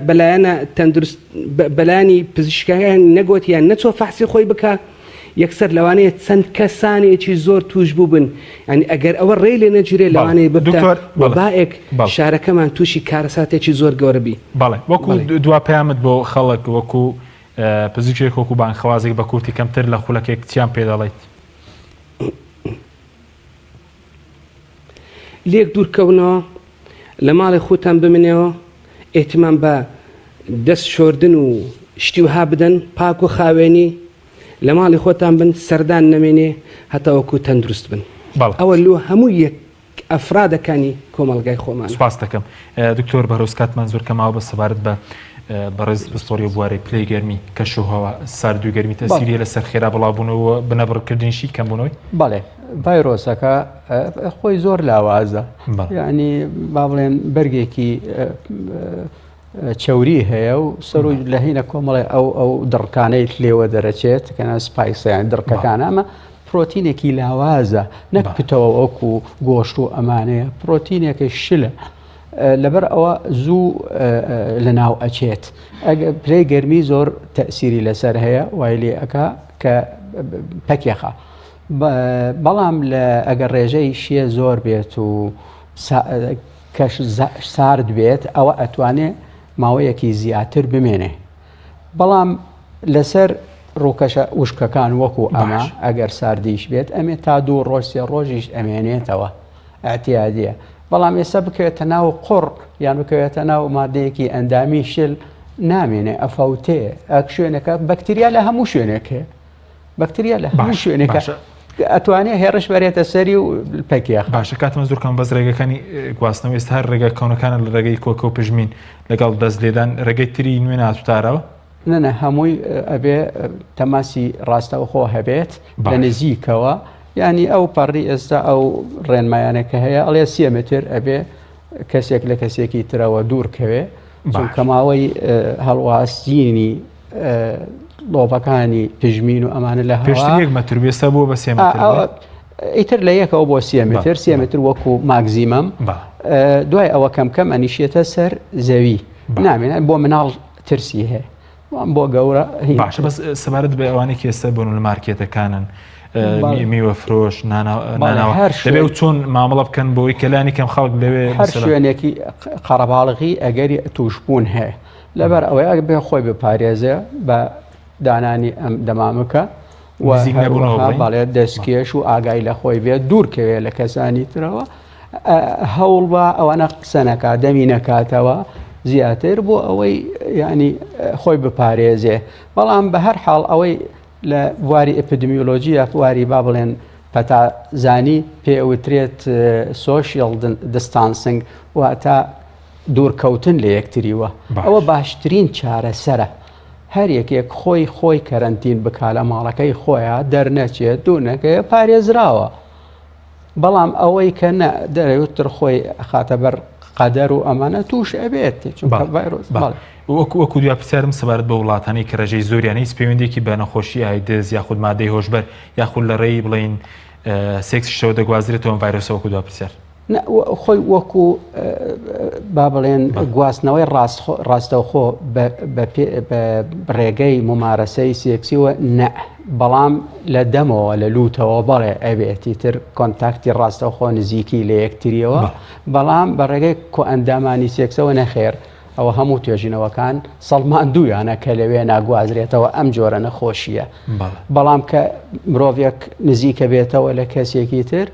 بەلایەنە تەندروست بەلانی پزیشکیان نەگوتیان نەچۆ فەحسی خۆی بکە یەکسەر لەوانەیە چەند کەسانێکی زۆر توش بووبن ینی ئەگەر ئەوە ڕێ لێ نەگیرێ لەوانەیە ببتە وەبائێک شارەکەمان تووشی کارەساتێکی زۆر گەورەبی بەڵێ وەکو دوا پەیامت بۆ خەڵک وەکو پزیشکێک وەکو بانخەوازێک بە کورتی کەمتر لە خولەکێک چیان پێ دەڵێیت لێک دوورکەونەوە لە ماڵی خۆتان بمنێەوە ئێتیمان بە دەست شۆردن و شتی وها بدەن پاک و خاوێنی لە ماڵی خۆتان بن سەردان نەمێنێ هەتاوەکو تەندروست بن ئەوە لۆ هەموو یەک ئەفرادەکانی کۆمەڵگای خۆمان سپاس دەکەم دکتۆر بەڕۆز کاتمان زۆر کەماوە بە سەبارەت بە بەڕێز پستۆری بوارەی پلەی گەرمی کەشوهەوە سارد و گەرمی تەسیریە لەسەر خێرا بڵاوبوونەوە بنەبڕکردنیشی کەمبوونەوەی بەڵێ ڤایرۆسەکە خۆی زۆر لاوازە ینی با بڵێن بەرگێکی چوری هەیە و سەرۆی لە هینە کۆمەڵێ ئەو دڕکانەی لێوە دەرەچێت کەنا سپایسیان دڕکەکان ئەمە پرۆتینێکی لاوازە نەک پتەوە وەکو گۆشت و ئەمانەیە پرۆتینێکی شلە لەبەر ئەوە زوو لە ناو ئەچێت پلەی گەرمی زۆر تەسیری لەسەر هەیە وای لێ ئەکا کە پەکێخە بەڵام ئەگەر ڕێژەی شیە زۆر بێت و کەش سارد بێت ئەوە ئەتوانێت ماوەیەکی زیاتر بمێنێ بەڵام لەسەر ڕووکەشە وشکەکان وەکو ئەمە ئەگەر ساردیش بێت ئەمێ تا 2 ڕۆژ 3 ڕۆژیش ئەمێنێتەوە ئەتیادیە بەڵام ئێستا بکەوێتە ناو قڕ یان بکەوێتە ناو مادەیەکی ئەندامی شل نامێنێ ئەفەوتێ ئەک شوێنەکە بەکتریا لە هەموو شوێنێکێ بەکتریا لە هەموو شوێنێکە ئەتوانێت هێڕش بەرێتە سەری و پەکیێخ باشە کاتمە زۆرکەم بەس ڕێگەکانی گواستنەوە ئێستا هەر ڕێگە کەونەکانە لە ڕێگەی کۆکە و پژمین لەگەڵ دەست لێدان ڕێگەی تری نوێ ناتوتارەوە نەنە هەمووی ئەبێ تەماسی ڕاستەوخۆ هەبێت لە نزیکەوە ینی ئەو پەڕی ئێستا ئەو ڕێنمایانەکە هەیە ئەڵێ 3 متر ئەبێ کەسێک لە کەسێکی ترەوە دوورکەوێ کەماوەی هەڵواستینی لۆپەکانی پژمین و ئەمانە لە پێشتر 1 متر بێستا بووە بە 3 متر ئیتر لە یەکەوە بۆ 3 متر 3 متر وەکو ماگزیمەم دوای ئەوە کەم ئەنیشێتە سەر زەوی نامێنێت بۆ مناڵ ترسی هەیە بۆ گەورە باشە بەس سەبارەت بە ئەوانێک ئێستا بوون لە مارکێتەکانن میوە فرۆش دەبێ و چۆن مامەڵە بکەن بۆی کەلانی کەم خەڵک لەوێ هەر شوێنێکی قەرەباڵغی ئەگەری توشبوون هەیە لەبەر ئەوەی بێ خۆی بپارێزێ بە دانانی ئەم دەمامەکە باڵێت دەستکێش و ئاگای لە خۆی بێت دوورکەوێت لە کەسانی ترەوە هەوڵ بە ئەوەنە قسە نەکات دەمی نەکاتەوە زیاتر بۆ ئەوەی ینی خۆی بپارێزێ بەڵام بە هەر حاڵ ئەوەی لە بواری ئەپیدمیۆلۆژیە بواری با بڵێن پەتازانی پێوترێت سۆشیال دیستانسنگ واتە دوورکەوتن لە یەکتریوە ئەوە باشترین چارەسەرە هەر یەکێک خۆی کەرەنتین بکا لە ماڵەکەی خۆیان دەرنەچێت دوونەکەی پارێزراوە بەڵام ئەوەی کە دەرەوتتر خۆی خاتە بەر قەدەر و ئەمانە توش ئەبێت وەکو دو پرسیارم سەبارەت بە وڵاتانی کە ڕێژەی زۆریانەی پەیوەندێکی بە نەخۆشی ئایدز یاخود مادەی هۆشبەر یاخود لە ڕێی بڵین سێکسشەوە دەگوازرێتەوە ڤایرۆسە وەکو دو پرسیار خۆی وەکو با بڵێن گواستنەوەی ڕاستەوخۆ بە ڕێگەی ممارەسەی سێکسیوە نە بەڵام لە دەمەوە لە لوتەوە بەڵێ ئەبێتی تر کۆنتاکتی ڕاستەوخۆ نزیکی لە یەکتریەوە بەڵام بە ڕێگەی کۆ ئەندامانی سێکسەوە نەخێر ئەوە هەموو توێژینەوەکان سەڵمان دوویانە کە لەوێ ناگوازرێتەوە ئەم جۆرە نەخۆشیە بەڵام کە مرۆڤێک نزیکە بێتەوە لە کەسێکی تر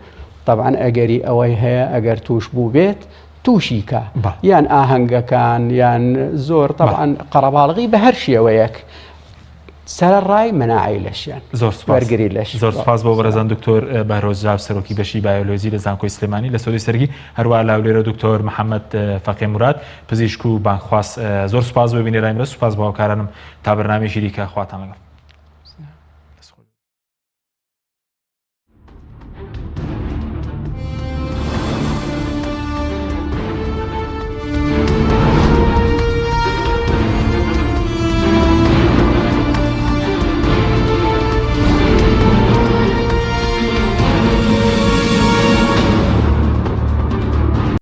طبعاً ئەگەری ئەوەی هەیە ئەگەر توش بوو بێت تووشیکە یان ئاهەنگەکان یان زۆر طبعاً قەرەباڵغی بە هەر شێوەیەک سەرڕای مەناعی لەشیان وەرگری لەش زۆر سپاس بۆ بەڕێزان دکتۆر بەهرۆزجاب سەرۆکی بەشی بایۆلۆژی لە زانکۆی سلێمانی لە سۆدی سەرگی هەروە لاولێرە دکتۆر محەممەد فەقێ مراد پزیشک و بانکخواست زۆر سپاس بۆ بینێرانی سپاس بۆ هاوکارانم تا بەرنامەی دیکە خواتان لەگەڵ